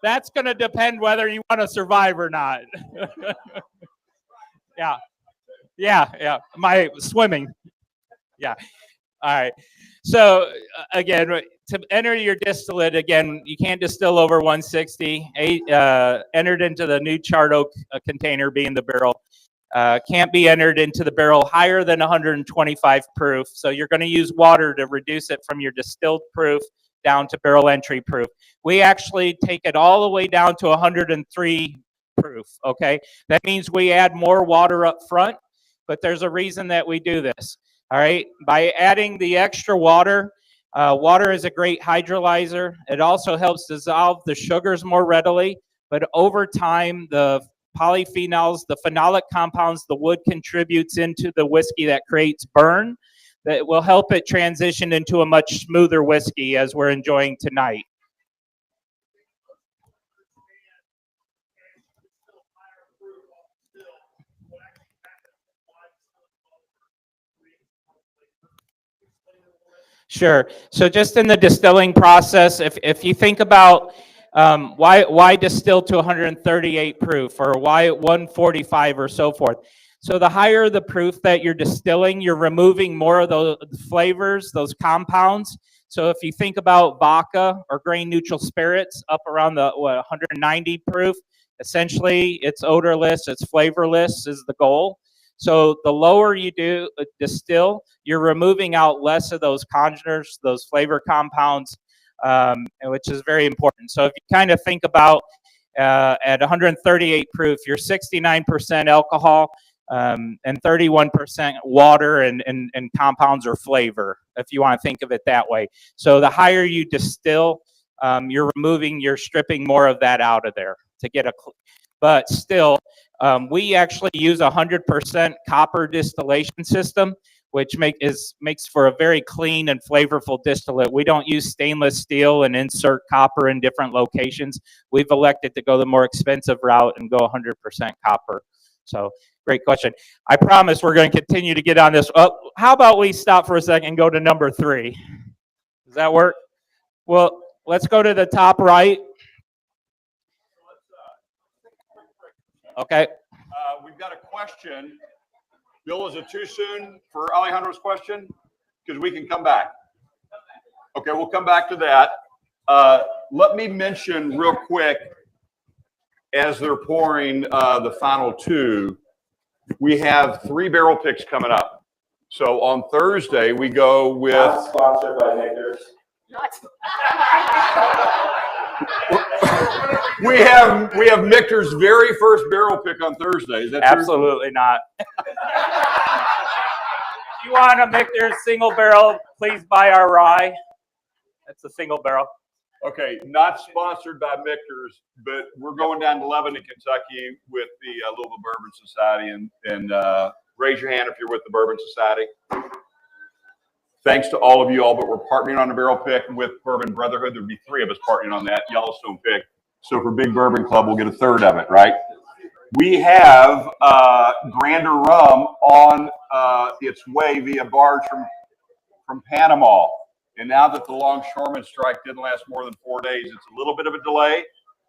that's going to depend whether you want to survive or not. Yeah. My swimming. Yeah. All right. So again, to enter your distillate, again, you can't distill over 160. Entered into the new charred oak container, being the barrel. Can't be entered into the barrel higher than 125 proof. So you're going to use water to reduce it from your distilled proof down to barrel entry proof. We actually take it all the way down to 103 proof. Okay. That means we add more water up front, but there's a reason that we do this. All right, by adding the extra water, water is a great hydrolyzer. It also helps dissolve the sugars more readily, but over time, the polyphenols, the phenolic compounds the wood contributes into the whiskey that creates burn, that will help it transition into a much smoother whiskey as we're enjoying tonight. Sure. So just in the distilling process, if you think about why distill to 138 proof or why 145 or so forth. So the higher the proof that you're distilling, you're removing more of those flavors, those compounds. So if you think about vodka or grain neutral spirits up around the 190 proof, essentially it's odorless, it's flavorless is the goal. So the lower you do distill, you're removing out less of those congeners, those flavor compounds, which is very important. So if you kind of think about at 138 proof, you're 69% alcohol and 31% water and compounds or flavor, if you want to think of it that way. So the higher you distill, you're stripping more of that out of there to get a, but still, we actually use 100% copper distillation system, which makes for a very clean and flavorful distillate. We don't use stainless steel and insert copper in different locations. We've elected to go the more expensive route and go 100% copper. So great question. I promise we're going to continue to get on this. How about we stop for a second and go to number 3? Does that work? Well, let's go to the top right. Okay. We've got a question. Bill, is it too soon for Alejandro's question? Because we can come back. Okay, we'll come back to that. Let me mention real quick, as they're pouring the final 2, we have 3 barrel picks coming up. So on Thursday, we go with... Not sponsored by Michters. we have Michter's very first barrel pick on Thursday. Is that true? Absolutely not. If you want a Michter single barrel, please buy our rye. That's a single barrel. Okay, not sponsored by Michter's, but we're going down to Lebanon, Kentucky with the Louisville Bourbon Society, and raise your hand if you're with the Bourbon Society. Thanks to all of you all, but we're partnering on a barrel pick with Bourbon Brotherhood. There'd be 3 of us partnering on that Yellowstone pick. So for Big Bourbon Club, we'll get a third of it, right? We have Grander Rum on its way via barge from Panama. And now that the longshoreman strike didn't last more than 4 days, it's a little bit of a delay,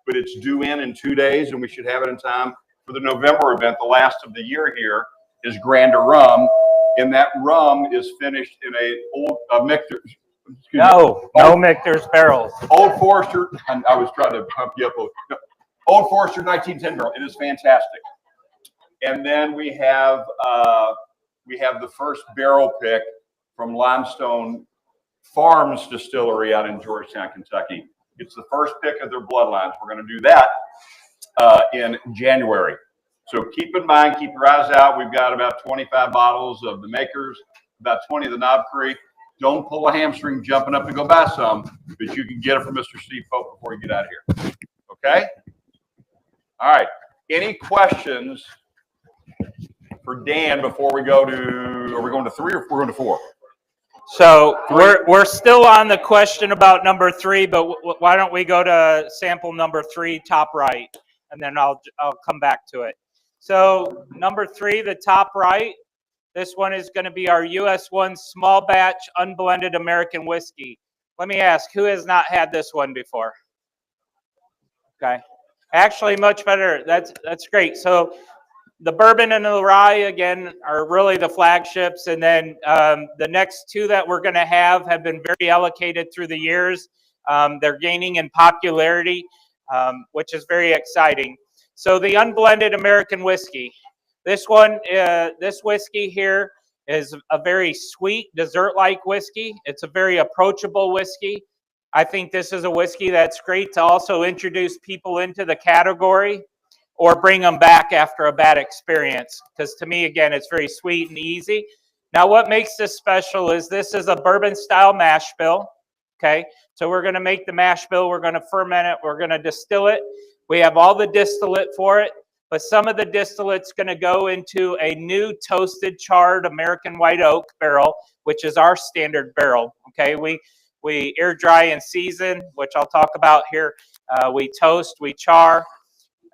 but it's due in 2 days, and we should have it in time for the November event. The last of the year here is Grander Rum, and that rum is finished in a Michter's. No Michter's barrels. Old Forester. I was trying to pump you up. Old Forester 1910 barrel. It is fantastic. And then we have the first barrel pick from Limestone Farms Distillery out in Georgetown, Kentucky. It's the first pick of their bloodlines. We're going to do that in January. So keep in mind, keep your eyes out. We've got about 25 bottles of the Makers, about 20 of the Knob Creek. Don't pull a hamstring jumping up to go buy some, but you can get it from Mr. Steve Pope before you get out of here. Okay? All right. Any questions for Dan before we go to, are we going to 3 or we're going to 4? So we're still on the question about number 3, but why don't we go to sample number 3, top right, and then I'll come back to it. So number 3, the top right, this one is going to be our US 1 small batch unblended American whiskey. Let me ask, who has not had this one before? Okay. Actually, much better. That's great. So the bourbon and the rye, again, are really the flagships. And then the next two that we're going to have been very allocated through the years. They're gaining in popularity, which is very exciting. So the unblended American whiskey. This one, this whiskey here is a very sweet, dessert-like whiskey. It's a very approachable whiskey. I think this is a whiskey that's great to also introduce people into the category or bring them back after a bad experience. Because to me, again, it's very sweet and easy. Now, what makes this special is this is a bourbon-style mash bill. Okay, so we're going to make the mash bill. We're going to ferment it. We're going to distill it. We have all the distillate for it, but some of the distillate's going to go into a new toasted, charred American white oak barrel, which is our standard barrel. Okay, we air dry and season, which I'll talk about here. We toast, we char,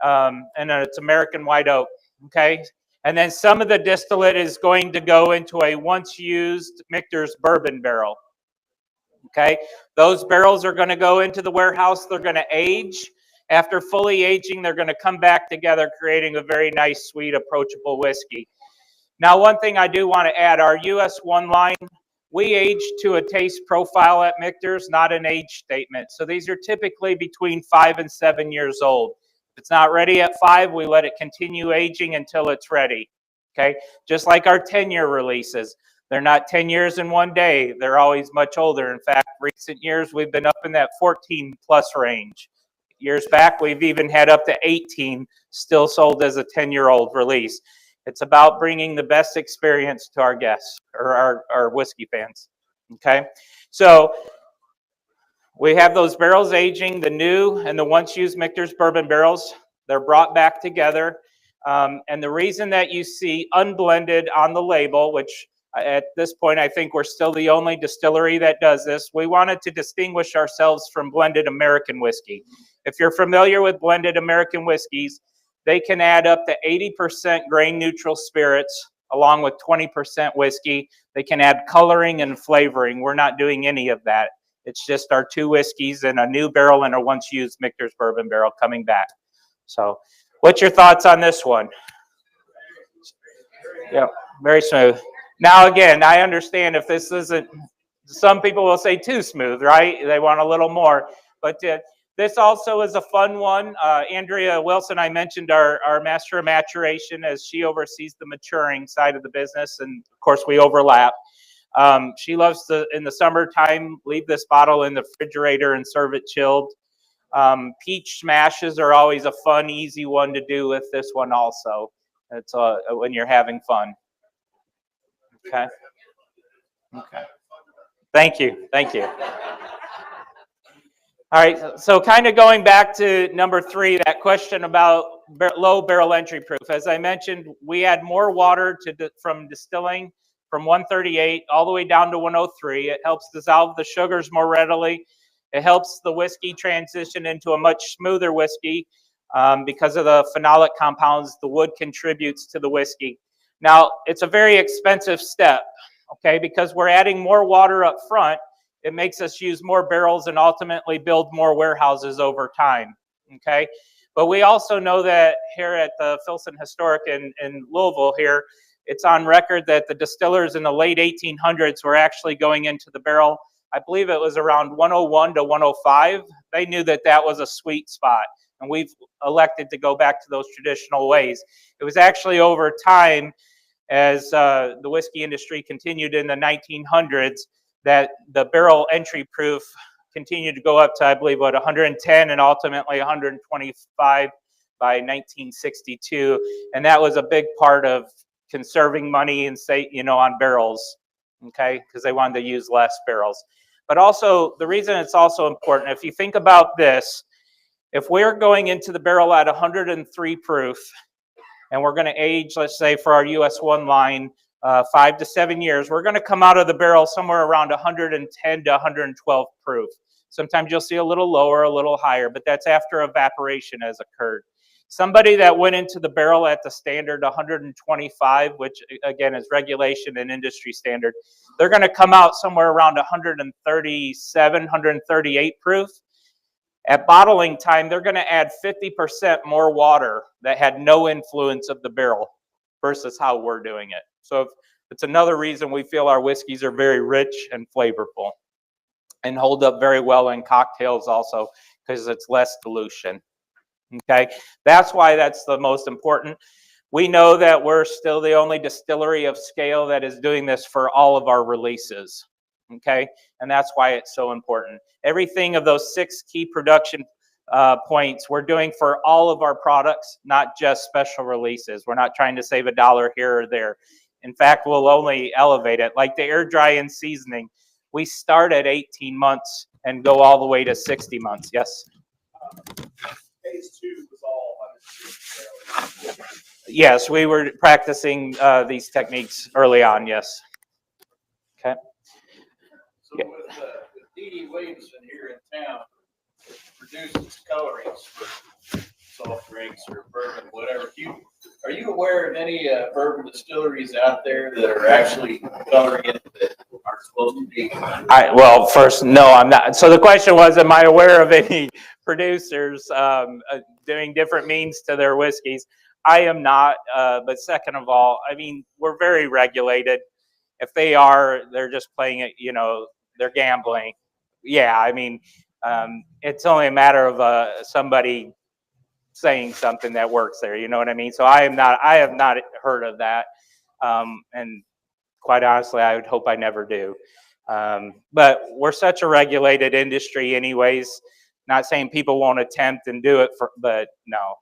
and it's American white oak. Okay, and then some of the distillate is going to go into a once used Michter's bourbon barrel. Okay, those barrels are going to go into the warehouse. They're going to age. After fully aging, they're going to come back together, creating a very nice, sweet, approachable whiskey. Now, one thing I do want to add, our US 1 line, we age to a taste profile at Michter's, not an age statement. So these are typically between 5 and 7 years old. If it's not ready at 5, we let it continue aging until it's ready. Okay, just like our 10-year releases. They're not 10 years in one day. They're always much older. In fact, recent years, we've been up in that 14-plus range. Years back, we've even had up to 18 still sold as a 10-year-old release. It's about bringing the best experience to our guests or our whiskey fans. Okay, so we have those barrels aging, the new and the once used Michter's bourbon barrels. They're brought back together. And the reason that you see unblended on the label, which at this point, I think we're still the only distillery that does this. We wanted to distinguish ourselves from blended American whiskey. If you're familiar with blended American whiskeys, they can add up to 80% grain neutral spirits along with 20% whiskey. They can add coloring and flavoring. We're not doing any of that. It's just our two whiskeys and a new barrel and a once used Michter's bourbon barrel coming back. So what's your thoughts on this one? Yeah, very smooth. Now, again, I understand if this isn't, some people will say too smooth, right? They want a little more. But this also is a fun one. Andrea Wilson, I mentioned our master of maturation as she oversees the maturing side of the business. And, of course, we overlap. She loves to, in the summertime, leave this bottle in the refrigerator and serve it chilled. Peach smashes are always a fun, easy one to do with this one also. It's when you're having fun. Okay. Okay. Thank you. Thank you. All right. So kind of going back to number 3, that question about low barrel entry proof. As I mentioned, we add more water from distilling from 138 all the way down to 103. It helps dissolve the sugars more readily. It helps the whiskey transition into a much smoother whiskey because of the phenolic compounds the wood contributes to the whiskey. Now, it's a very expensive step, okay, because we're adding more water up front. It makes us use more barrels and ultimately build more warehouses over time, okay? But we also know that here at the Filson Historic in Louisville here, it's on record that the distillers in the late 1800s were actually going into the barrel. I believe it was around 101 to 105. They knew that that was a sweet spot, and we've elected to go back to those traditional ways. It was actually over time, as the whiskey industry continued in the 1900s, that the barrel entry proof continued to go up to, I believe, 110 and ultimately 125 by 1962. And that was a big part of conserving money and on barrels, okay, because they wanted to use less barrels. But also, the reason it's also important, if you think about this, if we're going into the barrel at 103 proof, and we're going to age, let's say, for our US 1 line, 5 to 7 years, we're going to come out of the barrel somewhere around 110 to 112 proof. Sometimes you'll see a little lower, a little higher, but that's after evaporation has occurred. Somebody that went into the barrel at the standard 125, which again is regulation and industry standard, they're going to come out somewhere around 137, 138 proof. At bottling time, they're going to add 50% more water that had no influence of the barrel versus how we're doing it. So it's another reason we feel our whiskeys are very rich and flavorful and hold up very well in cocktails also because it's less dilution. Okay, that's why that's the most important. We know that we're still the only distillery of scale that is doing this for all of our releases. Okay, and that's why it's so important. Everything of those 6 key production points we're doing for all of our products, not just special releases. We're not trying to save a dollar here or there. In fact, we'll only elevate it. Like the air dry and seasoning, we start at 18 months and go all the way to 60 months. Yes? Phase 2 was all under. Yes, we were practicing these techniques early on, yes. Okay. So with D.D. Williamson here in town, produces colorings for soft drinks or bourbon, whatever. Are you aware of any bourbon distilleries out there that are actually coloring it that aren't supposed to be? Well, first, no, I'm not. So the question was, am I aware of any producers doing different means to their whiskeys? I am not. But second of all, I mean, we're very regulated. If they are, they're just playing it, you know, they're gambling. Yeah, I mean, it's only a matter of somebody saying something that works there. You know what I mean? So I have not heard of that. And quite honestly, I would hope I never do. But we're such a regulated industry anyways. Not saying people won't attempt and do it, but no.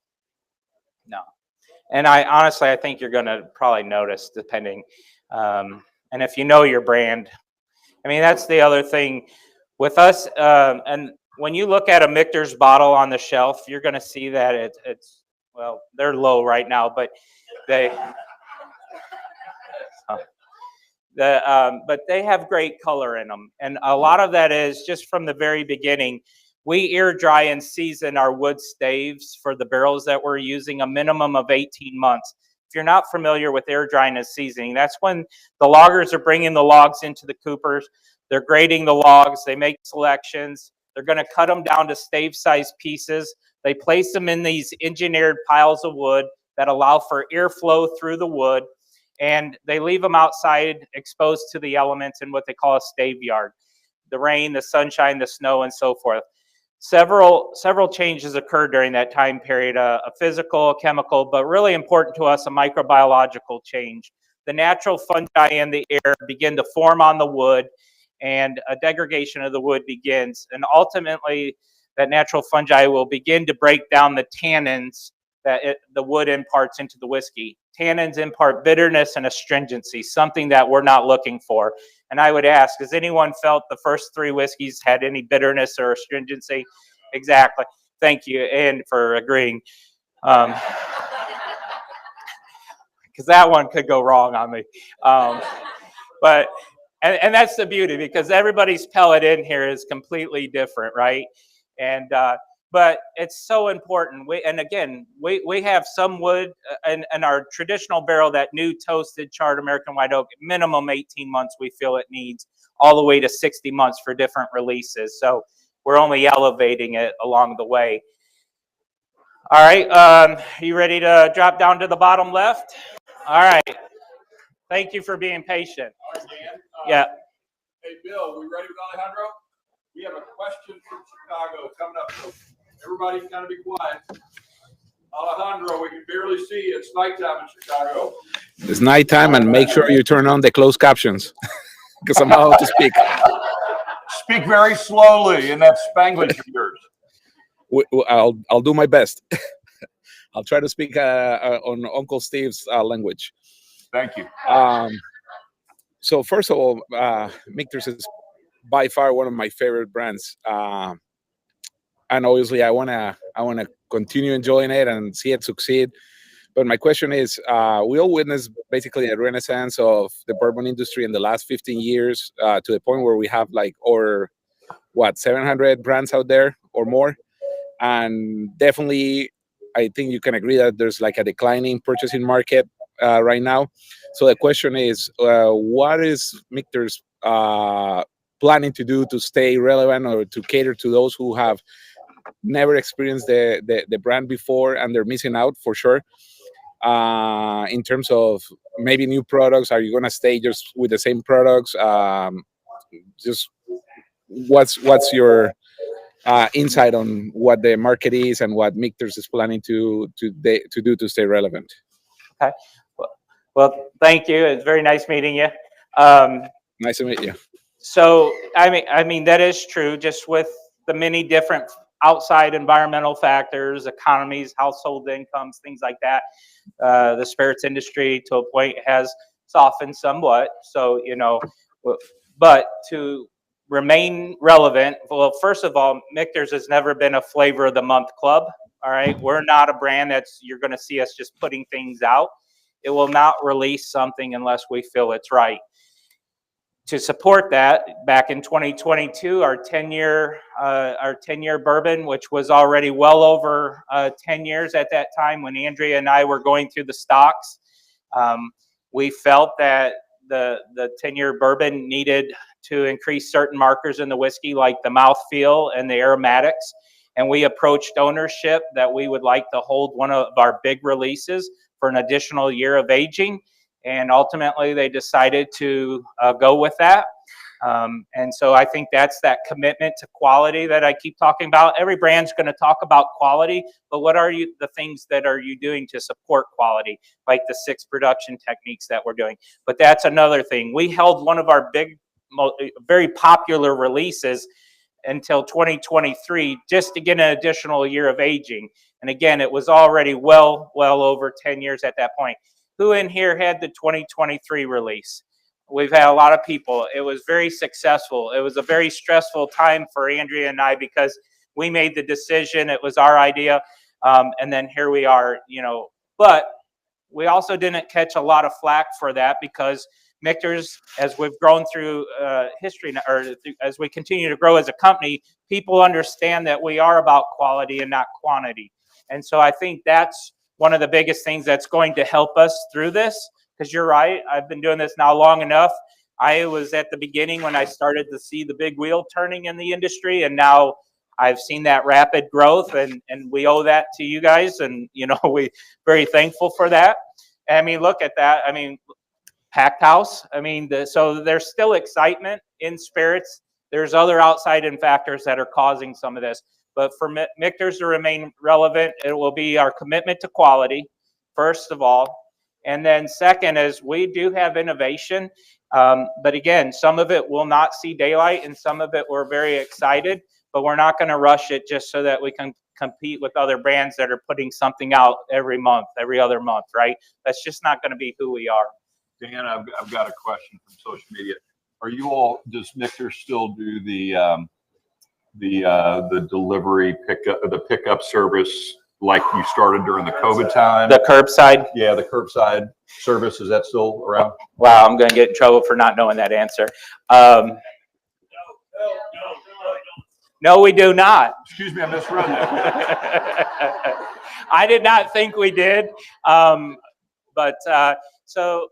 And I think you're going to probably notice depending. And if you know your brand, I mean, that's the other thing with us. And when you look at a Michter's bottle on the shelf, you're going to see that it's, well, they're low right now, but but they have great color in them. And a lot of that is just from the very beginning. We air dry and season our wood staves for the barrels that we're using a minimum of 18 months. If you're not familiar with air drying and seasoning, that's when the loggers are bringing the logs into the coopers. They're grading the logs. They make selections. They're going to cut them down to stave-sized pieces. They place them in these engineered piles of wood that allow for airflow through the wood, and they leave them outside exposed to the elements in what they call a stave yard. The rain, the sunshine, the snow, and so forth. Several changes occurred during that time period, a physical, a chemical, but really important to us, a microbiological change. The natural fungi in the air begin to form on the wood, and a degradation of the wood begins. And ultimately, that natural fungi will begin to break down the tannins that the wood imparts into the whiskey. Tannins impart bitterness and astringency, something that we're not looking for. And I would ask, has anyone felt the first 3 whiskeys had any bitterness or astringency? Exactly. Thank you, and for agreeing. Because that one could go wrong on me. But that's the beauty, because everybody's palate in here is completely different, right? And but it's so important. We have some wood in our traditional barrel, that new toasted charred American white oak, minimum 18 months we feel it needs, all the way to 60 months for different releases. So we're only elevating it along the way. All right, are you ready to drop down to the bottom left? All right. Thank you for being patient. All right, Dan. Yeah. Hey, Bill, we ready with Alejandro? We have a question from Chicago coming up. So everybody kind of be quiet. Alejandro, we can barely see. It's nighttime in Chicago. It's nighttime, and make sure you turn on the closed captions because I'm about to speak. Speak very slowly in that Spanglish of yours. I'll do my best. I'll try to speak on Uncle Steve's language. Thank you. So first of all, Michter's is by far one of my favorite brands, and obviously I wanna continue enjoying it and see it succeed. But my question is, we all witnessed basically a renaissance of the bourbon industry in the last 15 years, to the point where we have 700 brands out there or more, and definitely I think you can agree that there's like a declining purchasing market right now. So the question is, what is Michter's planning to do to stay relevant or to cater to those who have never experienced the brand before and they're missing out for sure? In terms of maybe new products, are you going to stay just with the same products? Just what's your insight on what the market is and what Michter's is planning to do to stay relevant? Okay. Well, thank you. It's very nice meeting you. Nice to meet you. So, I mean that is true. Just with the many different outside environmental factors, economies, household incomes, things like that, the spirits industry to a point has softened somewhat. So, but to remain relevant, well, first of all, Michter's has never been a flavor of the month club. All right, we're not a brand you're going to see us just putting things out. It will not release something unless we feel it's right. To support that, back in 2022, our 10-year bourbon, which was already well over 10 years at that time when Andrea and I were going through the stocks, we felt that the 10-year bourbon needed to increase certain markers in the whiskey, like the mouthfeel and the aromatics. And we approached ownership that we would like to hold one of our big releases for an additional year of aging. And ultimately, they decided to go with that. And so I think that's that commitment to quality that I keep talking about. Every brand's going to talk about quality, but what are the things that are you doing to support quality, like the 6 production techniques that we're doing? But that's another thing. We held one of our big, very popular releases until 2023 just to get an additional year of aging. And again, it was already well over 10 years at that point. Who in here had the 2023 release? We've had a lot of people. It was very successful. It was a very stressful time for Andrea and I because we made the decision. It was our idea. And then here we are, But we also didn't catch a lot of flack for that because Michter's, as we've grown through history, or as we continue to grow as a company, people understand that we are about quality and not quantity. And so I think that's one of the biggest things that's going to help us through this, because you're right, I've been doing this now long enough. I was at the beginning when I started to see the big wheel turning in the industry, and now I've seen that rapid growth, and we owe that to you guys, and we're very thankful for that. I mean, look at that. I mean, packed house. I mean, so there's still excitement in spirits. There's other outside factors that are causing some of this. But for Michter's to remain relevant, it will be our commitment to quality, first of all. And then second is we do have innovation. But again, some of it will not see daylight and some of it we're very excited. But we're not going to rush it just so that we can compete with other brands that are putting something out every month, every other month, right? That's just not going to be who we are. Dan, I've got a question from social media. Does Michter still do the delivery pickup service like you started during the COVID time? The curbside? Yeah, the curbside service, is that still around? Wow, I'm going to get in trouble for not knowing that answer. No, we do not. Excuse me, I misread that. I did not think we did. So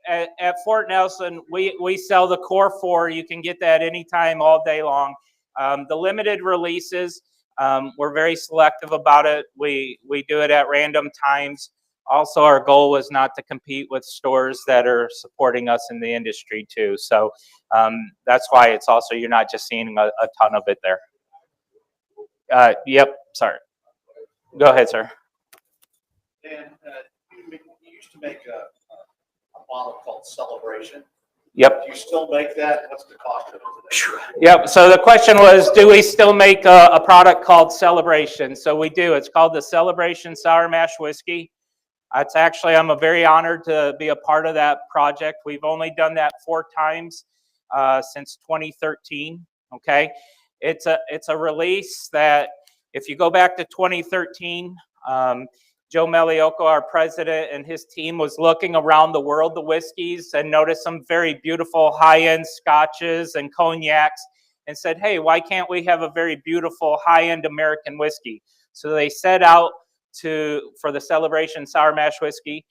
at Fort Nelson, we sell the Core 4. You can get that anytime, all day long. The limited releases, we're very selective about it. We do it at random times. Also, our goal was not to compete with stores that are supporting us in the industry too. So that's why it's also, you're not just seeing a ton of it there. Yep, sorry. Go ahead, sir. Dan, you used to make a bottle called Celebration. Yep. Do you still make that? What's the cost of it today? Yep. So the question was, do we still make a product called Celebration? So we do. It's called the Celebration Sour Mash Whiskey. It's actually, I'm very honored to be a part of that project. We've only done that 4 times since 2013. Okay. It's a release that, if you go back to 2013, Joe Melliocco, our president, and his team was looking around the world, the whiskeys, and noticed some very beautiful high-end scotches and cognacs and said, hey, why can't we have a very beautiful high-end American whiskey? So they set out for the Celebration Sour Mash Whiskey.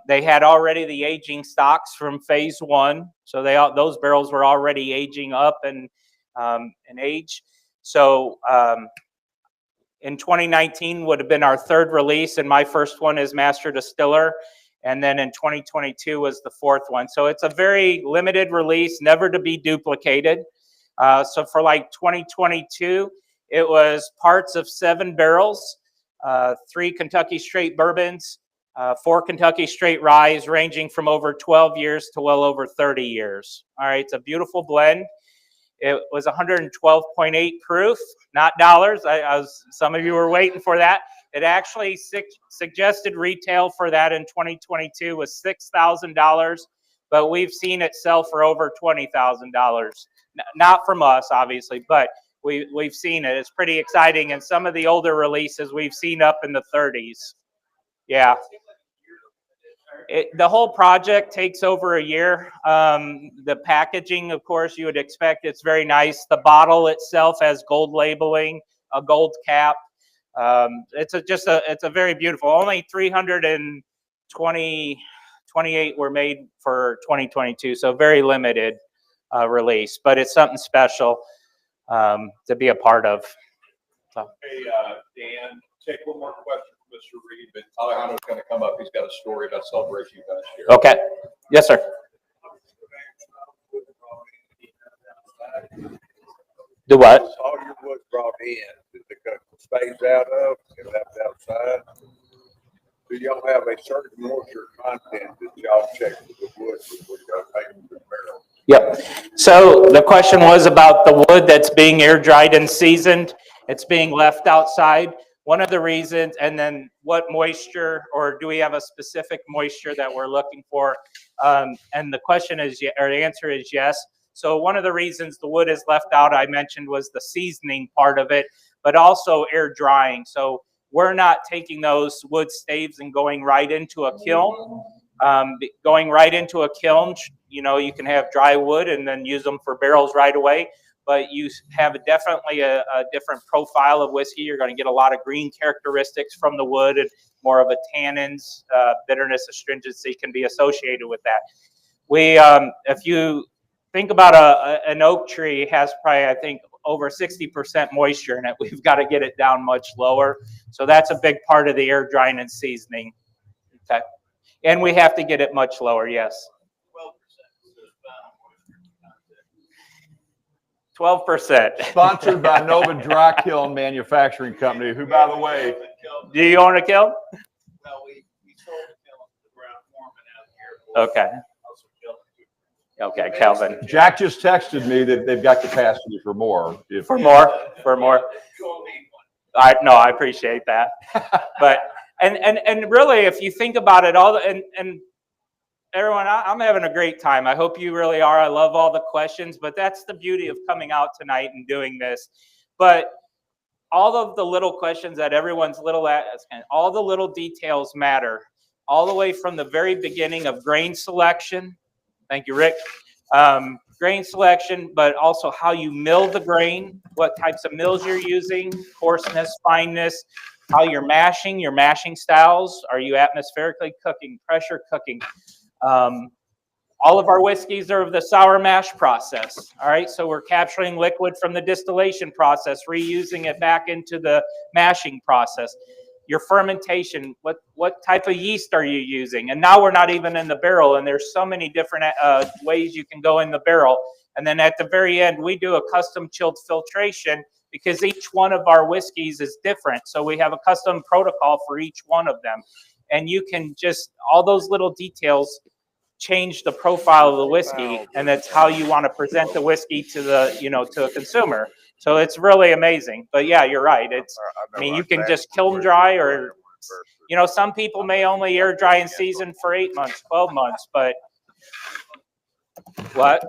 They had already the aging stocks from phase 1, so those barrels were already aging up in age. So in 2019 would have been our 3rd release, and my first one as Master Distiller. And then in 2022 was the 4th one. So it's a very limited release, never to be duplicated. So for like 2022, it was parts of 7 barrels, 3 Kentucky straight bourbons, 4 Kentucky straight ryes, ranging from over 12 years to well over 30 years. All right, it's a beautiful blend. It was 112.8 proof, not dollars. Some of you were waiting for that. It actually suggested retail for that in 2022 was $6,000, but we've seen it sell for over $20,000. Not from us, obviously, but we've seen it. It's pretty exciting. And some of the older releases we've seen up in the 30s. Yeah. The whole project takes over a year. The packaging, of course, you would expect it's very nice. The bottle itself has gold labeling, a gold cap. It's a very beautiful. Only 328 were made for 2022, so very limited release. But it's something special to be a part of. So. Hey, Dan, take one more question. Mr. Reed, but Alejandro's going to come up. He's got a story about celebration you guys share. Okay. Yes, sir. Do what? All your wood brought in, did the stays out of and left outside? Do y'all have a certain moisture content that y'all check with the wood before y'all take them to the barrel? Yep. So the question was about the wood that's being air dried and seasoned. It's being left outside. One of the reasons, and then what moisture, or do we have a specific moisture that we're looking for? And the question is, or the answer is yes. So one of the reasons the wood is left out, I mentioned, was the seasoning part of it, but also air drying. So we're not taking those wood staves and going right into a kiln. Going right into a kiln, you know, you can have dry wood and then use them for barrels right away. But you have definitely a different profile of whiskey. You're going to get a lot of green characteristics from the wood, and more of a tannins, bitterness, astringency can be associated with that. If you think about an oak tree, it has probably, I think, over 60% moisture in it. We've got to get it down much lower. So that's a big part of the air drying and seasoning. Okay. And we have to get it much lower, yes. 12%. Sponsored by Nova Dry Kiln Manufacturing Company, who, by the way, do you own a kiln? Well, we sold the kiln to Brown Foreman out here. Okay. Okay, Calvin. Jack just texted me that they've got capacity for more. For more. I appreciate that. But and really, if you think about it, and everyone, I'm having a great time. I hope you really are. I love all the questions, but that's the beauty of coming out tonight and doing this. But all of the little questions that everyone's asking, all the little details matter, all the way from the very beginning of grain selection. Thank you, Rick. Grain selection, but also how you mill the grain, what types of mills you're using, coarseness, fineness, how you're mashing, your mashing styles. Are you atmospherically cooking, pressure cooking? All of our whiskeys are of the sour mash process. All right, so we're capturing liquid from the distillation process, reusing it back into the mashing process. Your fermentation, what type of yeast are you using? And now we're not even in the barrel, and there's so many different ways you can go in the barrel. And then at the very end, we do a custom chilled filtration because each one of our whiskeys is different. So we have a custom protocol for each one of them. And you can just, all those little details change the profile of the whiskey, and that's how you want to present the whiskey to to a consumer. So it's really amazing. But yeah, you're right. You can just kiln dry, or some people may only air dry and season for 8 months, 12 months, but what?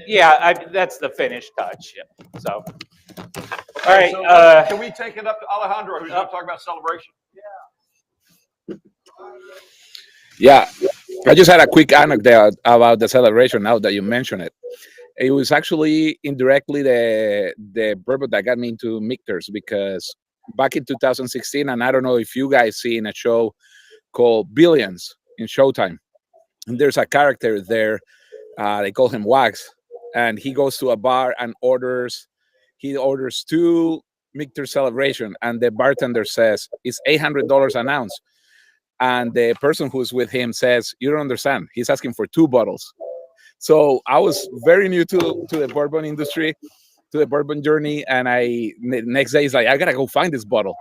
Yeah, that's the finished touch. Yeah. So, all right. So can we take it up to Alejandro, who's going to talk about celebration? Yeah, I just had a quick anecdote about the celebration now that you mention it. It was actually indirectly the bourbon that got me into Michters, because back in 2016, and I don't know if you guys seen a show called Billions in Showtime. And there's a character there, they call him Wax, and he goes to a bar and orders 2 Michter Celebration, and the bartender says it's $800 an ounce. And the person who's with him says, "You don't understand. He's asking for 2 bottles." So I was very new to the bourbon industry, to the bourbon journey, and next day is like, I gotta go find this bottle.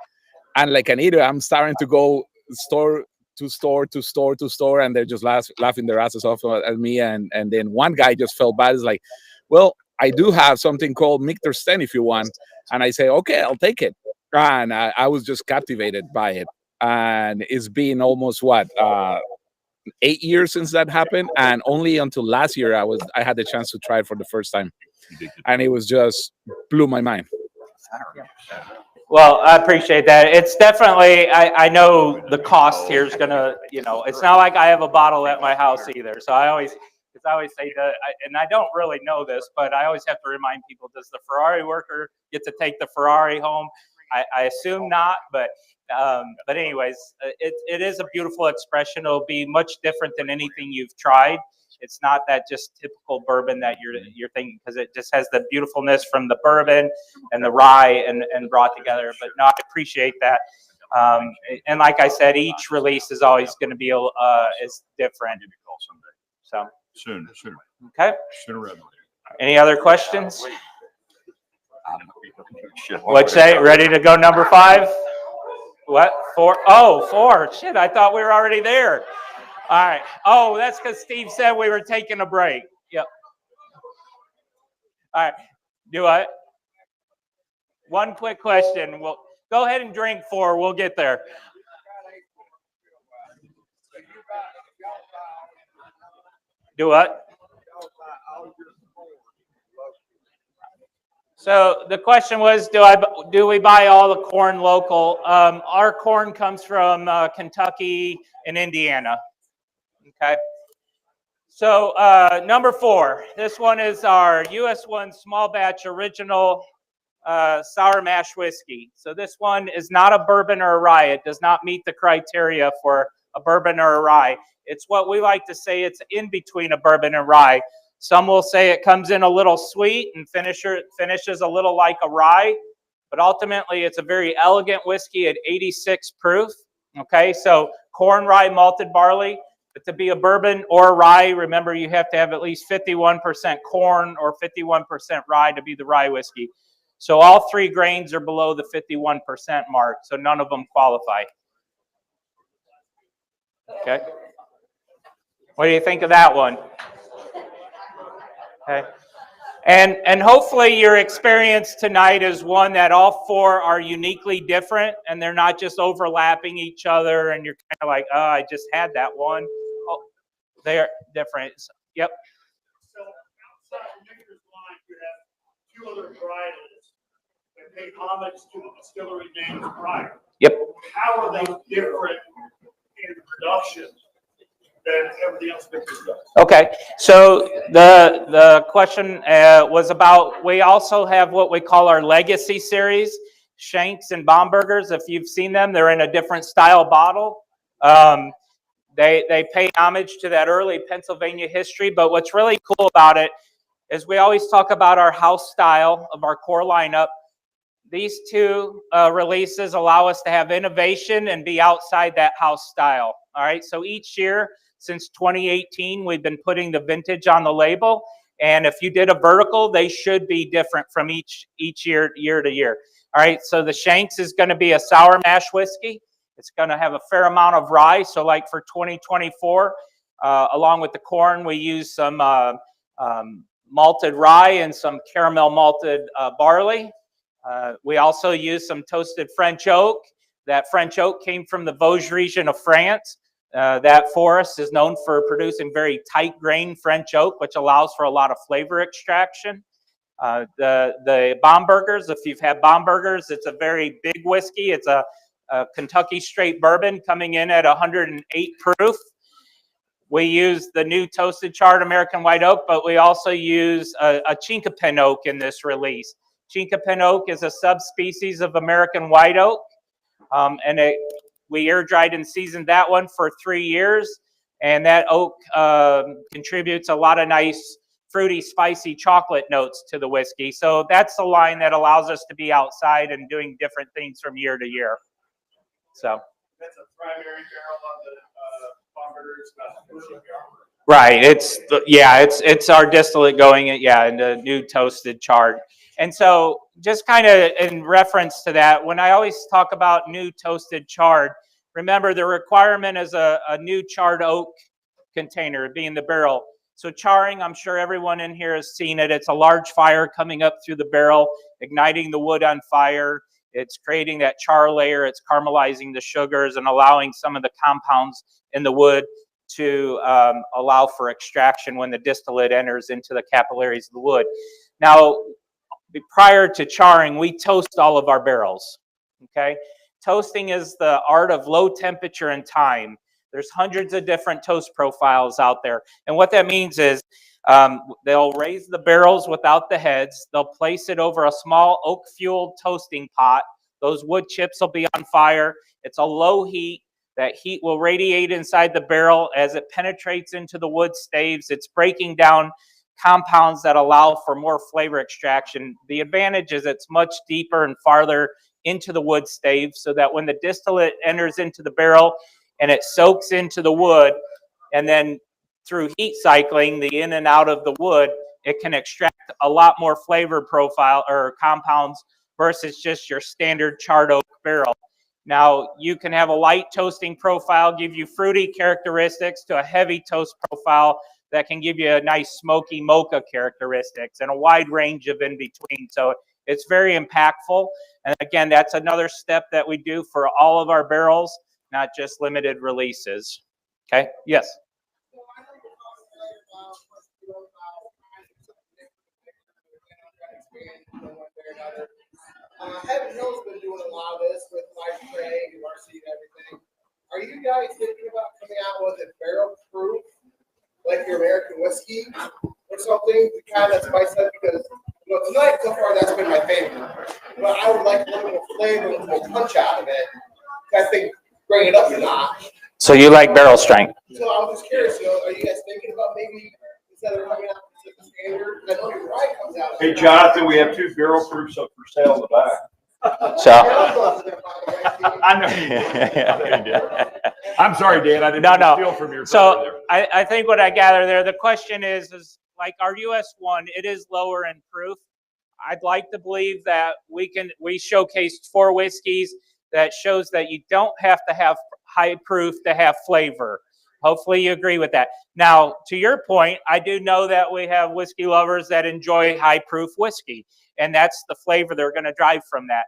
And like an idiot, I'm starting to go store to store to store to store, and they're just laughing their asses off at me. And then one guy just felt bad. It's like, "Well, I do have something called Michter Sten if you want." And I say, "Okay, I'll take it." And I was just captivated by it. And it's been almost 8 years since that happened, and only until last year I had the chance to try it for the first time, and it was just blew my mind. Well, I appreciate that. It's definitely, I know the cost here is gonna, it's not like I have a bottle at my house either. So I always say that, and I don't really know this, but I always have to remind people: does the Ferrari worker get to take the Ferrari home? I assume not, but anyways, it is a beautiful expression. It'll be much different than anything you've tried. It's not that just typical bourbon that you're thinking, because it just has the beautifulness from the bourbon and the rye and brought together. But no, I appreciate that. And like I said, each release is always going to be is different. So Sooner. Okay. Sooner rather than Any other questions? later. What'd you say? Ready to go number 5? What? 4? Oh, 4. Shit, I thought we were already there. All right. Oh, that's because Steve said we were taking a break. Yep. All right. Do what? One quick question. Well, go ahead and drink 4. We'll get there. Do what? So the question was, do we buy all the corn local? Our corn comes from Kentucky and Indiana. Okay. So number 4, this one is our US 1 small batch original sour mash whiskey. So this one is not a bourbon or a rye. It does not meet the criteria for a bourbon or a rye. It's what we like to say, it's in between a bourbon and rye. Some will say it comes in a little sweet and finishes a little like a rye, but ultimately it's a very elegant whiskey at 86 proof. Okay, so corn, rye, malted barley. But to be a bourbon or a rye, remember you have to have at least 51% corn or 51% rye to be the rye whiskey. So all 3 grains are below the 51% mark, so none of them qualify. Okay. What do you think of that one? Okay. And hopefully your experience tonight is one that all 4 are uniquely different, and they're not just overlapping each other and you're kind of like, oh, I just had that one. Oh, they're different. Yep. So outside of Michter's line, you have 2 other varietals that pay homage to the distillery named prior. Yep. How are they different in production than everything else Michter's does? Okay, so the question was about, we also have what we call our legacy series, Shanks and Bombergers. If you've seen them, they're in a different style bottle. They pay homage to that early Pennsylvania history, but what's really cool about it is we always talk about our house style of our core lineup. These 2 releases allow us to have innovation and be outside that house style. All right, so each year, since 2018, we've been putting the vintage on the label, and if you did a vertical, they should be different from each year to year. All right, so the Shanks is going to be a sour mash whiskey. It's going to have a fair amount of rye. So like for 2024, along with the corn, we use some malted rye and some caramel malted barley. We also use some toasted French oak. That French oak came from the Vosges region of France. That forest is known for producing very tight grain French oak, which allows for a lot of flavor extraction. The Bombergers, if you've had Bombergers, it's a very big whiskey. It's a Kentucky straight bourbon coming in at 108 proof. We use the new toasted charred American white oak, but we also use a Chinkapin oak in this release. Chinkapin oak is a subspecies of American white oak, and we air dried and seasoned that one for 3 years, and that oak contributes a lot of nice fruity, spicy chocolate notes to the whiskey. So that's the line that allows us to be outside and doing different things from year to year. So That's a primary barrel on the bumpers, not the pushing barrel. right, it's our distillate going into new toasted charred. And so just kind of in reference to that, when I always talk about new toasted charred, remember the requirement is a new charred oak container being the barrel. So charring, I'm sure everyone in here has seen it. It's a large fire coming up through the barrel, igniting the wood on fire. It's creating that char layer. It's caramelizing the sugars and allowing some of the compounds in the wood to allow for extraction when the distillate enters into the capillaries of the wood. Now, prior to charring, we toast all of our barrels, okay? Toasting is the art of low temperature and time. There's hundreds of different toast profiles out there. And what that means is they'll raise the barrels without the heads. They'll place it over a small oak-fueled toasting pot. Those wood chips will be on fire. It's a low heat. That heat will radiate inside the barrel as it penetrates into the wood staves. It's breaking down compounds that allow for more flavor extraction. The advantage is it's much deeper and farther into the wood stave, so that when the distillate enters into the barrel and it soaks into the wood, and then through heat cycling, the in and out of the wood, it can extract a lot more flavor profile or compounds versus just your standard charred oak barrel. Now, you can have a light toasting profile, give you fruity characteristics, to a heavy toast profile that can give you a nice smoky mocha characteristics, and a wide range of in between. So it's very impactful. And again, that's another step that we do for all of our barrels, not just limited releases. Okay, yes? Heaven Hill's been doing a lot of this with Michter and RC and everything. Are you guys thinking about coming out with a barrel proof, like your American whiskey or something, to kind of spice up? Because tonight so far that's been my favorite, but I would like a little more flavor, a little more punch out of it. I think bring it up a notch. So you like barrel strength? So I'm just curious, are you guys thinking about maybe instead of coming out with the standard? I know your rye comes out. Hey, Jonathan, we have 2 barrel proofs up for sale in the back. So I know. I'm sorry, Dan. I didn't steal from your so I think what I gather there, the question is like our US one, it is lower in proof. I'd like to believe that we showcased 4 whiskeys that shows that you don't have to have high proof to have flavor. Hopefully you agree with that. Now, to your point, I do know that we have whiskey lovers that enjoy high proof whiskey, and that's the flavor they're going to drive from that.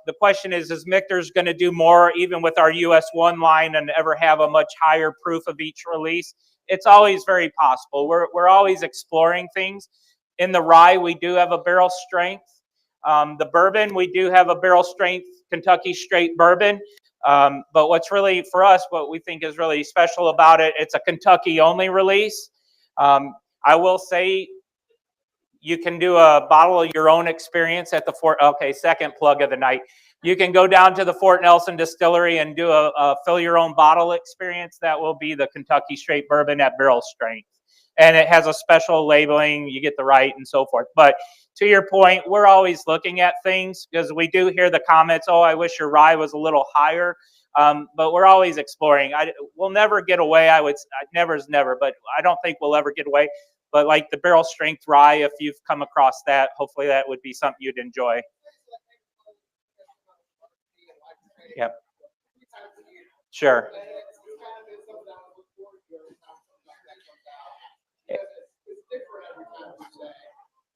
The question is Michter's going to do more even with our US 1 line and ever have a much higher proof of each release? It's always very possible. We're always exploring things. In the rye, we do have a barrel strength. The bourbon, we do have a barrel strength Kentucky straight bourbon. But what's really, for us, what we think is really special about it, it's a Kentucky only release. I will say you can do a bottle of your own experience at the second plug of the night. You can go down to the Fort Nelson distillery and do a fill your own bottle experience. That will be the Kentucky straight bourbon at barrel strength. And it has a special labeling, you get the right and so forth. But to your point, we're always looking at things because we do hear the comments, oh, I wish your rye was a little higher. But we're always exploring. We'll never get away. Never is never, but I don't think we'll ever get away. But like the barrel strength rye, if you've come across that, hopefully that would be something you'd enjoy. Yep. Sure.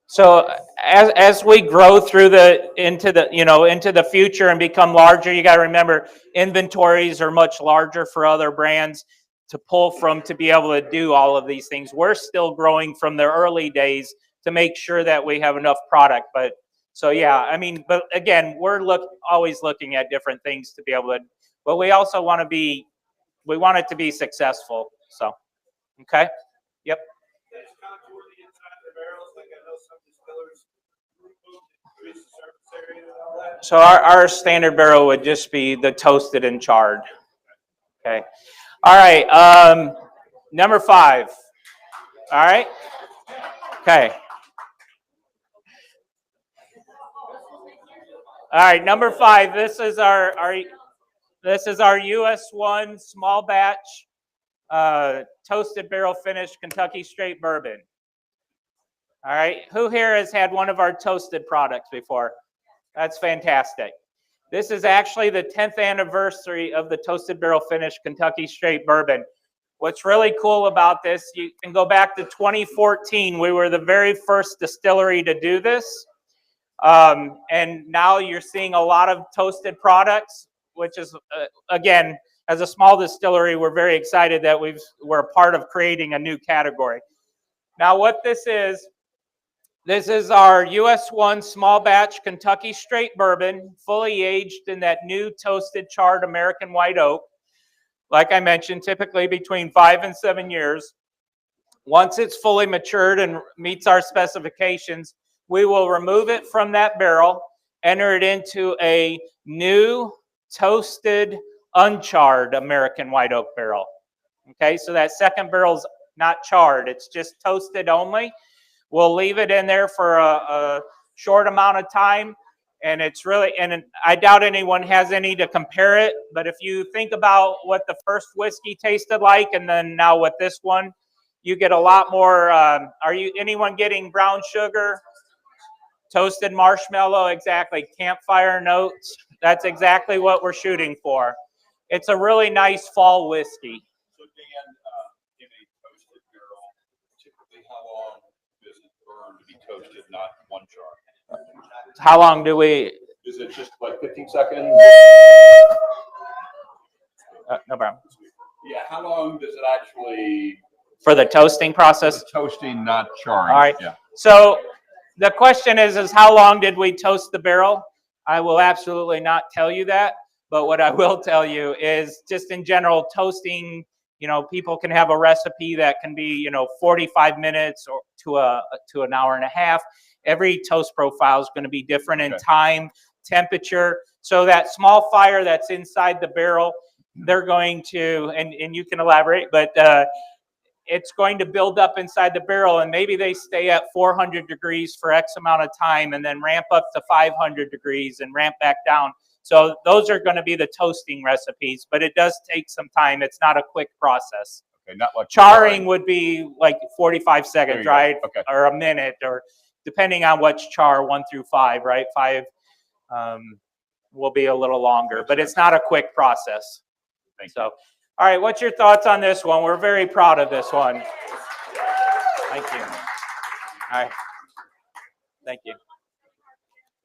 So as we grow through into the future and become larger, you got to remember inventories are much larger for other brands to pull from to be able to do all of these things. We're still growing from the early days to make sure that we have enough product. But so yeah, I mean, but again, we're always looking at different things to be able to. But we also want it to be successful. So okay, yep. So our standard barrel would just be the toasted and charred. Okay. All right. Number 5. All right. Okay. All right. Number 5. This is our US1 small batch toasted barrel finished Kentucky straight bourbon. All right. Who here has had one of our toasted products before? That's fantastic. This is actually the 10th anniversary of the toasted barrel finished Kentucky straight bourbon. What's really cool about this, you can go back to 2014. We were the very first distillery to do this. And now you're seeing a lot of toasted products, which is, again, as a small distillery, we're very excited that we're a part of creating a new category. Now what this is our US1 small batch Kentucky straight bourbon, fully aged in that new toasted charred American white oak. Like I mentioned, typically between 5 and 7 years. Once it's fully matured and meets our specifications, we will remove it from that barrel, enter it into a new toasted, uncharred American white oak barrel. Okay, so that second barrel's not charred, it's just toasted only. We'll leave it in there for a short amount of time, and it's really, and I doubt anyone has any to compare it, but if you think about what the first whiskey tasted like and then now with this one, you get a lot more, anyone getting brown sugar? Toasted marshmallow, exactly. Campfire notes, that's exactly what we're shooting for. It's a really nice fall whiskey. So Dan, in a toasted barrel, typically how long does it burn to be toasted, not one char? How long do we? Is it just like 15 seconds? No problem. Yeah, how long does it actually? For the toasting process? Toasting, not charring. All right. Yeah. So the question is how long did we toast the barrel? I will absolutely not tell you that, but what I will tell you is just in general toasting, people can have a recipe that can be, 45 minutes or to an hour and a half. Every toast profile is going to be different in time, temperature. So that small fire that's inside the barrel, they're going to, and you can elaborate, but it's going to build up inside the barrel, and maybe they stay at 400 degrees for X amount of time and then ramp up to 500 degrees and ramp back down. So those are going to be the toasting recipes, but it does take some time. It's not a quick process. Okay, not like charring would be like 45 seconds, right? Okay. Or a minute, or depending on which char, 1 through 5, right? 5 will be a little longer, but it's not a quick process. So, all right, what's your thoughts on this one? We're very proud of this one. Thank you. All right. Thank you.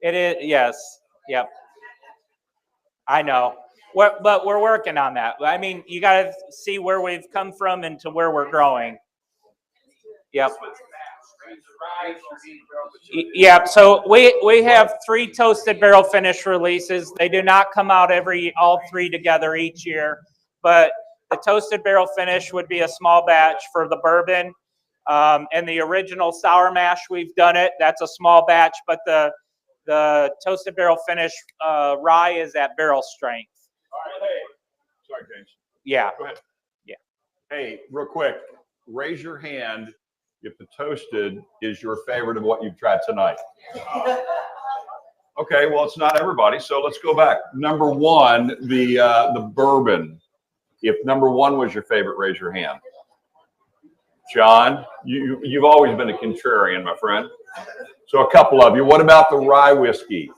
It is, yes. Yep. I know. But we're working on that. I mean, you got to see where we've come from and to where we're growing. Yep. Yeah, so we have 3 toasted barrel finish releases. They do not come out all 3 together each year, but the toasted barrel finish would be a small batch for the bourbon. And the original sour mash, we've done it. That's a small batch, but the toasted barrel finish rye is at barrel strength. All right, hey. Sorry, James. Yeah. Go ahead. Yeah. Hey, real quick, raise your hand if the toasted is your favorite of what you've tried tonight. Okay, well, it's not everybody, so let's go back. Number 1, the bourbon. If number 1 was your favorite, raise your hand. John, you've always been a contrarian, my friend. So a couple of you. What about the rye whiskey?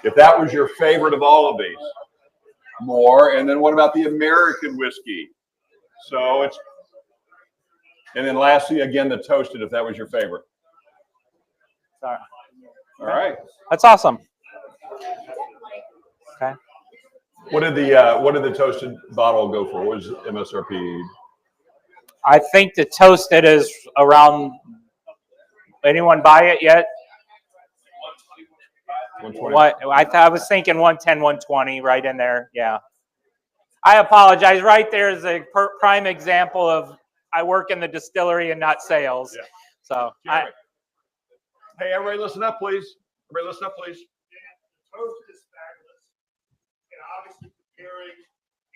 If that was your favorite of all of these, more. And then what about the American whiskey? So it's, and then lastly, again, the toasted, if that was your favorite. Sorry. All right. That's awesome. Okay. What did the toasted bottle go for? What was MSRP? I think the toasted is around. Anyone buy it yet? 120. What I was thinking 110, 120, right in there. Yeah. I apologize. Right there is a prime example of I work in the distillery and not sales. Yeah. So hey, everybody, listen up, please. Everybody listen up, please. The toast is fabulous. And obviously comparing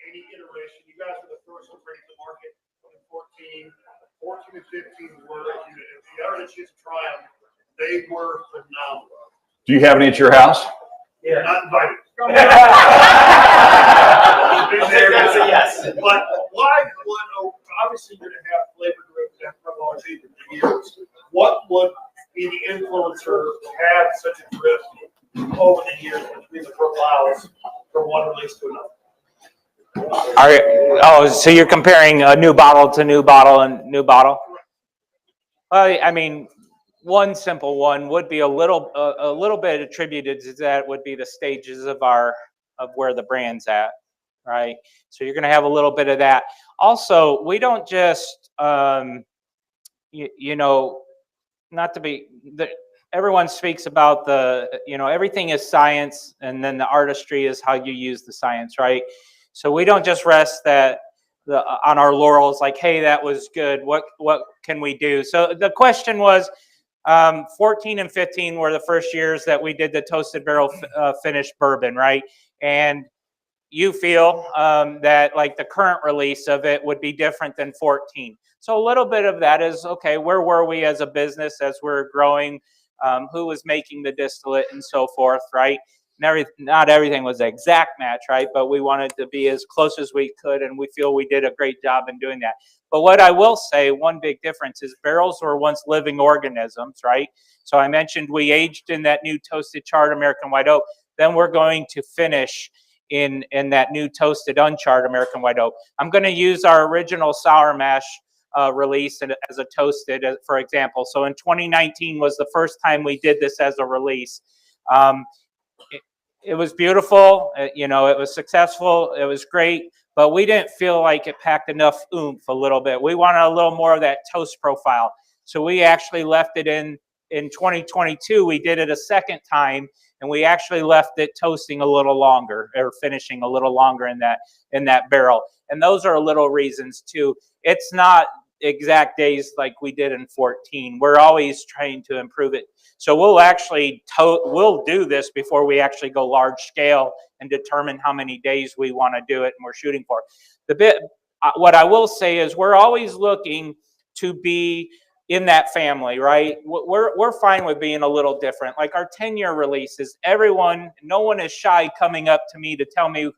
any iteration, you guys were the first one bringing to the market in 14 and 15 were, if you ever had a chance to try them, they were phenomenal. Do you have any at your house? Yeah. Not invited. Yes. But why would, obviously you're gonna have flavor groups that have all for years. What would be the influencer to have such a drift over the years between the profiles from one release to another? So you're comparing a new bottle to new bottle and new bottle? Well, I mean, one simple one would be a little bit attributed to that would be the stages of where the brand's at, right? So you're going to have a little bit of that. Also, we don't just not to be everyone speaks about everything is science, and then the artistry is how you use the science, right? So we don't just rest on our laurels, like, hey, that was good. What can we do? So the question was, 14 and 15 were the first years that we did the toasted barrel finished bourbon, right? And you feel that like the current release of it would be different than 14. So a little bit of that is, okay, where were we as a business as we're growing? Who was making the distillate and so forth, right? Not everything was an exact match, right? But we wanted to be as close as we could, and we feel we did a great job in doing that. But what I will say, one big difference is barrels were once living organisms, right? So I mentioned we aged in that new toasted charred American white oak. Then we're going to finish in that new toasted uncharred American white oak. I'm going to use our original sour mash release as a toasted, for example. So in 2019 was the first time we did this as a release. It was beautiful, it was successful, it was great, but we didn't feel like it packed enough oomph a little bit. We wanted a little more of that toast profile. So we actually left it in 2022, we did it a second time, and we actually left it toasting a little longer, or finishing a little longer in that barrel. And those are little reasons too. It's not exact days like we did in 14. We're always trying to improve it. So we'll actually we'll do this before we actually go large scale and determine how many days we want to do it and we're shooting for. What I will say is we're always looking to be in that family, right? We're fine with being a little different. Like our 10-year releases, no one is shy coming up to me to tell me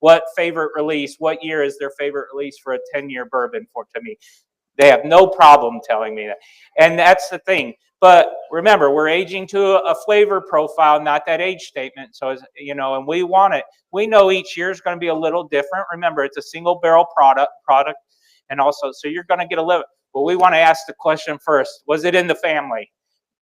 what year is their favorite release for a 10-year bourbon to me. They have no problem telling me that. And that's the thing. But remember, we're aging to a flavor profile, not that age statement. So, and we want it. We know each year is going to be a little different. Remember, it's a single barrel product. And also, so you're going to get a little, but we want to ask the question first, was it in the family?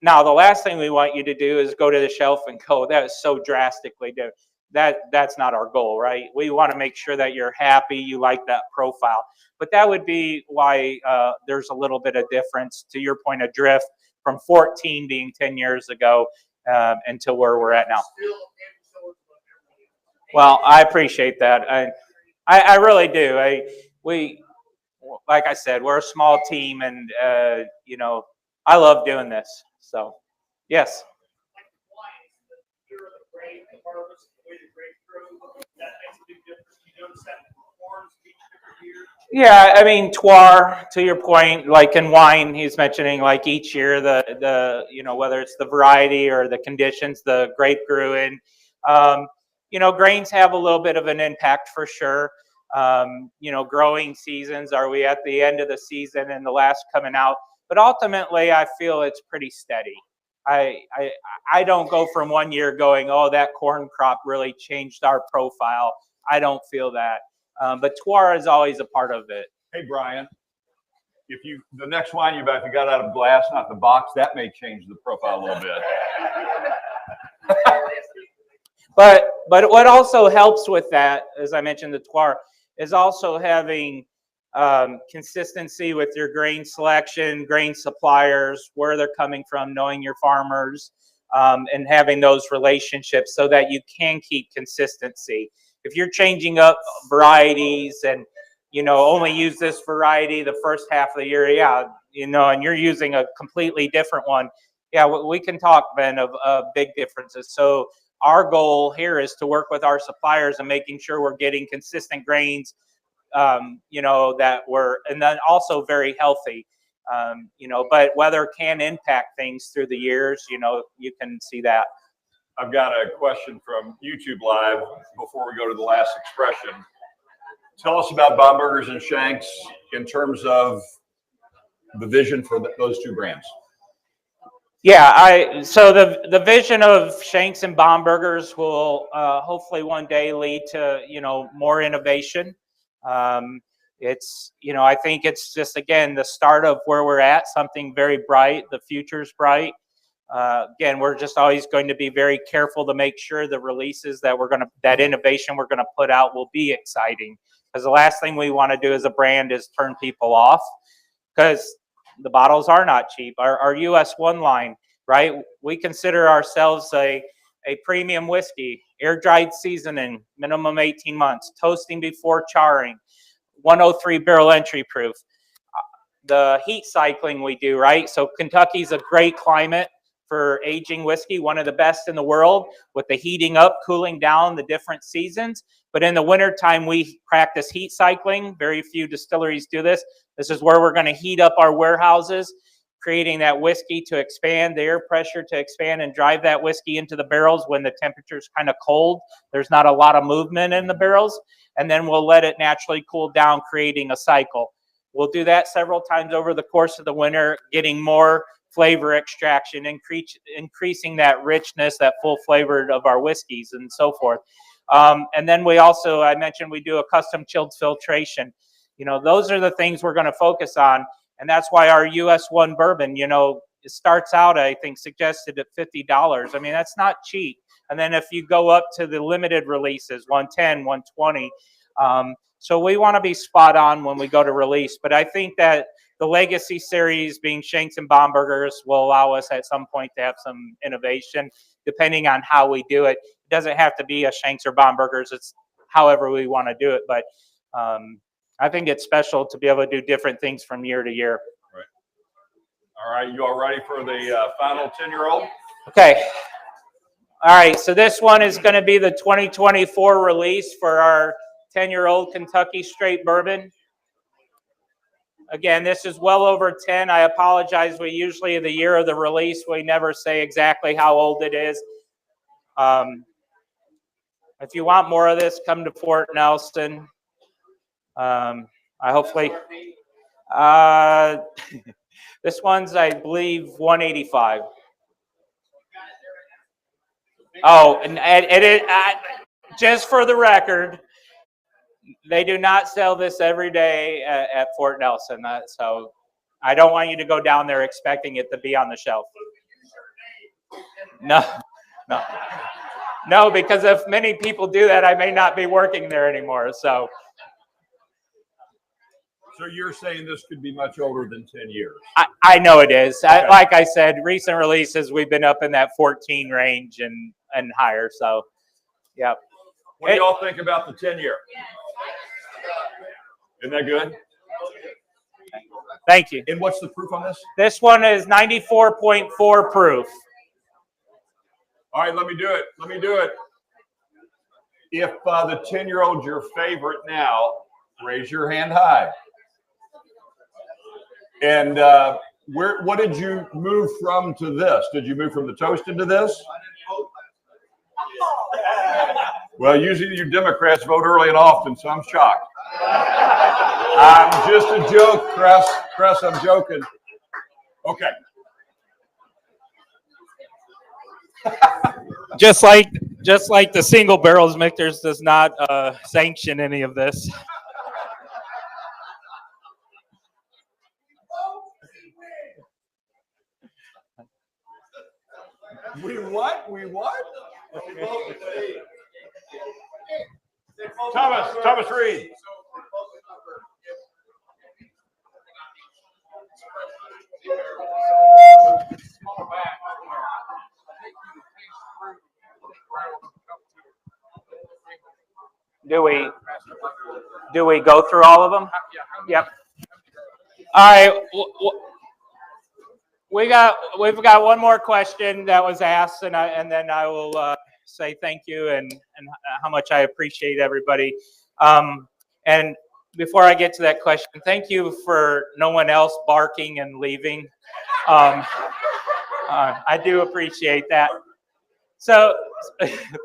Now, the last thing we want you to do is go to the shelf and go, that is so drastically different. That's not our goal, right? We want to make sure that you're happy, you like that profile. But that would be why there's a little bit of difference, to your point of drift, from 14 being 10 years ago until where we're at now. Well, I appreciate that. I really do. Like I said, we're a small team, and I love doing this. So, yes. Yeah, I mean, terroir, to your point, like in wine, he's mentioning like each year the whether it's the variety or the conditions the grape grew in. Grains have a little bit of an impact for sure. Growing seasons, are we at the end of the season and the last coming out? But ultimately, I feel it's pretty steady. I don't go from one year going, oh, that corn crop really changed our profile. I don't feel that. But terroir is always a part of it. Hey, Brian, the next wine you got out of glass, not the box, that may change the profile a little bit. But what also helps with that, as I mentioned, the terroir, is also having consistency with your grain selection, grain suppliers, where they're coming from, knowing your farmers, and having those relationships so that you can keep consistency. If you're changing up varieties and, only use this variety the first half of the year, and you're using a completely different one, Yeah, we can talk, Ben, of big differences. So our goal here is to work with our suppliers and making sure we're getting consistent grains, that and then also very healthy, but weather can impact things through the years, you can see that. I've got a question from YouTube Live before we go to the last expression. Tell us about Bomburgers and Shanks in terms of the vision for those two brands. Yeah, so the vision of Shanks and Bomburgers will hopefully one day lead to more innovation. It's I think it's just again the start of where we're at, something very bright. The future's bright. Again, we're just always going to be very careful to make sure the releases that innovation we're gonna put out will be exciting. Because the last thing we want to do as a brand is turn people off, because the bottles are not cheap. Our US 1 line, right? We consider ourselves a premium whiskey, air-dried seasoning, minimum 18 months, toasting before charring, 103 barrel entry proof. The heat cycling we do, right? So Kentucky's a great climate for aging whiskey, one of the best in the world, with the heating up, cooling down, the different seasons. But in the wintertime, we practice heat cycling. Very few distilleries do this. This is where we're going to heat up our warehouses, creating that whiskey to expand, the air pressure to expand and drive that whiskey into the barrels when the temperature's kind of cold. There's not a lot of movement in the barrels. And then we'll let it naturally cool down, creating a cycle. We'll do that several times over the course of the winter, getting more flavor extraction, increasing that richness, that full flavor of our whiskeys and so forth. And then we also, I mentioned we do a custom chilled filtration. Those are the things we're going to focus on. And that's why our US 1 bourbon, it starts out, I think, suggested at $50. I mean, that's not cheap. And then if you go up to the limited releases, 110, 120. So we want to be spot on when we go to release. But I think that the legacy series, being Shanks and Bomburgers, will allow us at some point to have some innovation, depending on how we do it. It doesn't have to be a Shanks or Bomburgers. It's however we want to do it. But I think it's special to be able to do different things from year to year. Right. All right, you all ready for the final 10-year-old? Okay. All right, so this one is going to be the 2024 release for our 10-year-old Kentucky Straight Bourbon. Again, this is well over 10. I apologize. We usually, the year of the release, we never say exactly how old it is. If you want more of this, come to Fort Nelson. I hopefully, this one's, I believe, 185. Oh, and it just for the record, they do not sell this every day at Fort Nelson. So I don't want you to go down there expecting it to be on the shelf. No, because if many people do that, I may not be working there anymore. So you're saying this could be much older than 10 years? I know it is. Okay. Like I said, recent releases, we've been up in that 14 range and higher. So, yeah. What do y'all think about the 10-year? Isn't that good? Thank you. And what's the proof on this? This one is 94.4 proof. All right, let me do it. If the 10-year-old's your favorite now, raise your hand high. And what did you move from to this? Did you move from the toasted to this? Well, usually you Democrats vote early and often, so I'm shocked. I'm just a joke, Cress, I'm joking. Okay. Just like the single barrels, Michter's does not sanction any of this. We what? Thomas Reed. Do we go through all of them? Yep. All right. we've got one more question that was asked, and then I will say thank you and how much I appreciate everybody. And before I get to that question, thank you for no one else barking and leaving. I do appreciate that. So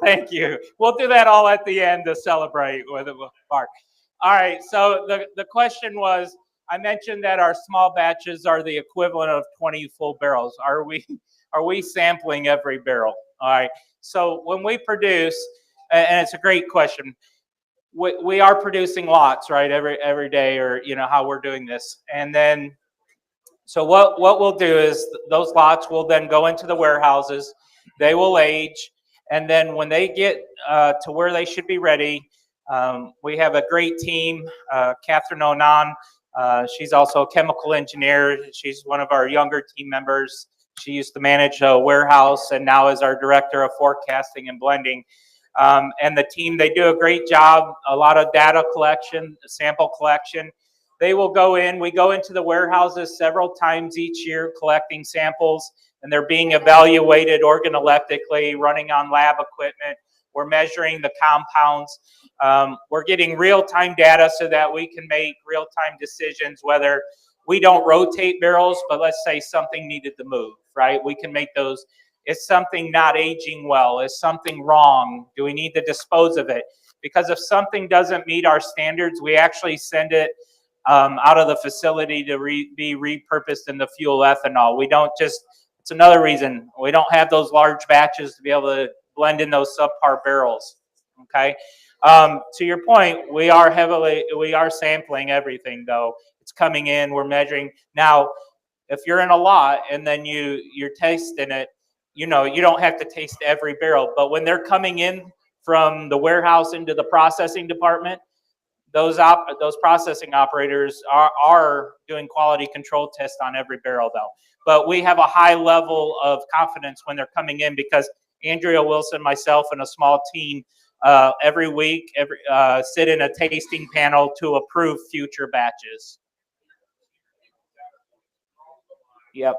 thank you. We'll do that all at the end to celebrate with a bark. All right. So the question was, I mentioned that our small batches are the equivalent of 20 full barrels. Are we sampling every barrel? All right. So when we produce, and it's a great question, we are producing lots, right, every day, or how we're doing this. And then, so what we'll do is those lots will then go into the warehouses. They will age, and then when they get to where they should be ready, we have a great team. Catherine Onan, she's also a chemical engineer. She's one of our younger team members. She used to manage a warehouse and now is our director of forecasting and blending. And the team, they do a great job, a lot of data collection, sample collection. They will go in, we go into the warehouses several times each year collecting samples, and they're being evaluated organoleptically, running on lab equipment. We're measuring the compounds. We're getting real-time data so that we can make real-time decisions, whether we don't rotate barrels, but let's say something needed to move, right? We can make those. Is something not aging well? Is something wrong? Do we need to dispose of it? Because if something doesn't meet our standards, we actually send it out of the facility to be repurposed into fuel ethanol. We don't just, it's another reason we don't have those large batches to be able to blend in those subpar barrels, okay? To your point, we are sampling everything though. It's coming in, we're measuring. Now, if you're in a lot and then you're tasting it, you don't have to taste every barrel, but when they're coming in from the warehouse into the processing department, those processing operators are doing quality control tests on every barrel though. But we have a high level of confidence when they're coming in because Andrea Wilson, myself, and a small team every week sit in a tasting panel to approve future batches. Yep.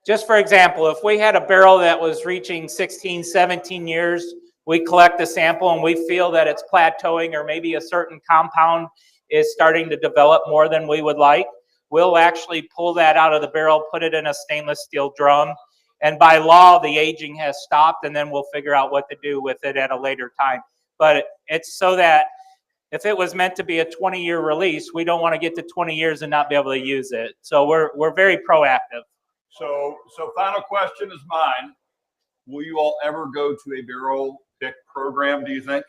Just for example, if we had a barrel that was reaching 16, 17 years, we collect a sample and we feel that it's plateauing or maybe a certain compound is starting to develop more than we would like, we'll actually pull that out of the barrel, put it in a stainless steel drum, and by law, the aging has stopped, and then we'll figure out what to do with it at a later time. But it's so that if it was meant to be a 20-year release, we don't want to get to 20 years and not be able to use it. So we're very proactive. So final question is mine. Will you all ever go to a barrel pick program, do you think?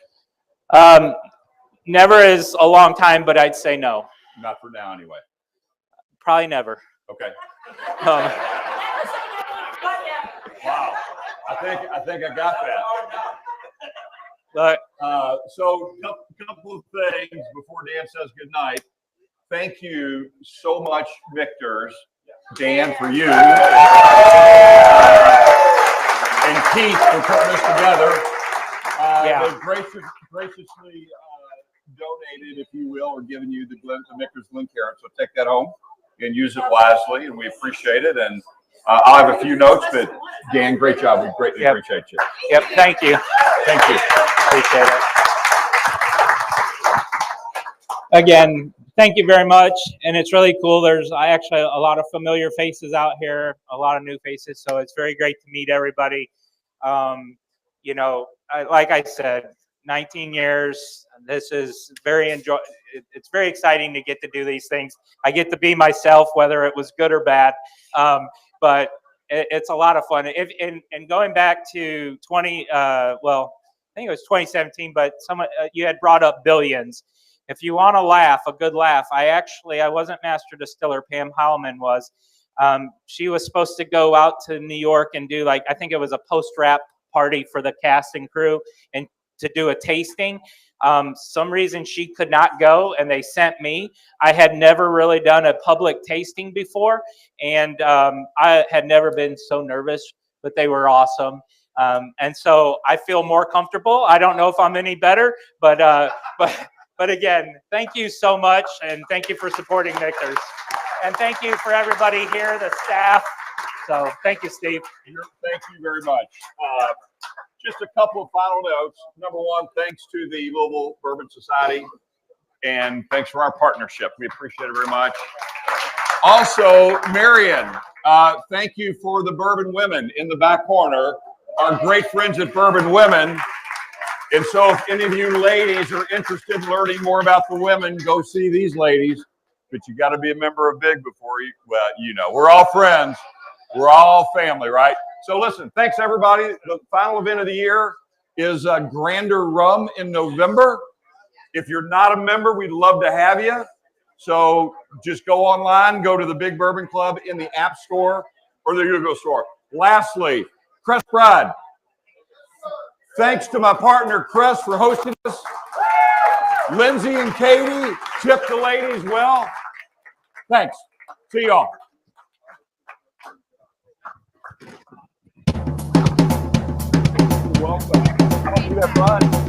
Never is a long time, but I'd say no. Not for now, anyway. Probably never. Okay. Wow. I think I got that. But so couple of things before Dan says goodnight. Thank you so much, Michters. Dan, for you. And Keith for putting this together. They've graciously donated, if you will, or given you the Michters Glencairn. So take that home and use it wisely, and we appreciate it. And I'll have a few notes, but Dan, great job. We greatly appreciate you. Yep, thank you. Thank you. Appreciate it. Again, thank you very much. And it's really cool. There's actually a lot of familiar faces out here, a lot of new faces. So it's very great to meet everybody. Like I said, 19 years. This is it's very exciting to get to do these things. I get to be myself, whether it was good or bad. But it's a lot of fun. And going back to I think it was 2017, but you had brought up billions. If you want to laugh, a good laugh, I wasn't master distiller. Pam Heilman was. She was supposed to go out to New York and do I think it was a post-wrap party for the cast and crew and to do a tasting. Some reason she could not go, and they sent me. I had never really done a public tasting before, and I had never been so nervous, but they were awesome. And so I feel more comfortable. I don't know if I'm any better, but again, thank you so much, and thank you for supporting Michters. And thank you for everybody here, the staff. So thank you, Steve. Thank you very much. Just a couple of final notes. Number one, thanks to the Louisville Bourbon Society, and thanks for our partnership. We appreciate it very much. Also, Marion, thank you for the Bourbon Women in the back corner, our great friends at Bourbon Women. And so if any of you ladies are interested in learning more about the women, go see these ladies. But you got to be a member of BIG before you, well, you know, we're all friends. We're all family, right? So listen, thanks everybody. The final event of the year is Grander Rum in November. If you're not a member, we'd love to have you. So just go online, go to the Big Bourbon Club in the App Store or the Yugo Store. Lastly, Crest Pride. Thanks to my partner, Chris, for hosting us. Lindsay and Katie, tip the ladies well. Thanks. See y'all. You're welcome. I hope you have fun.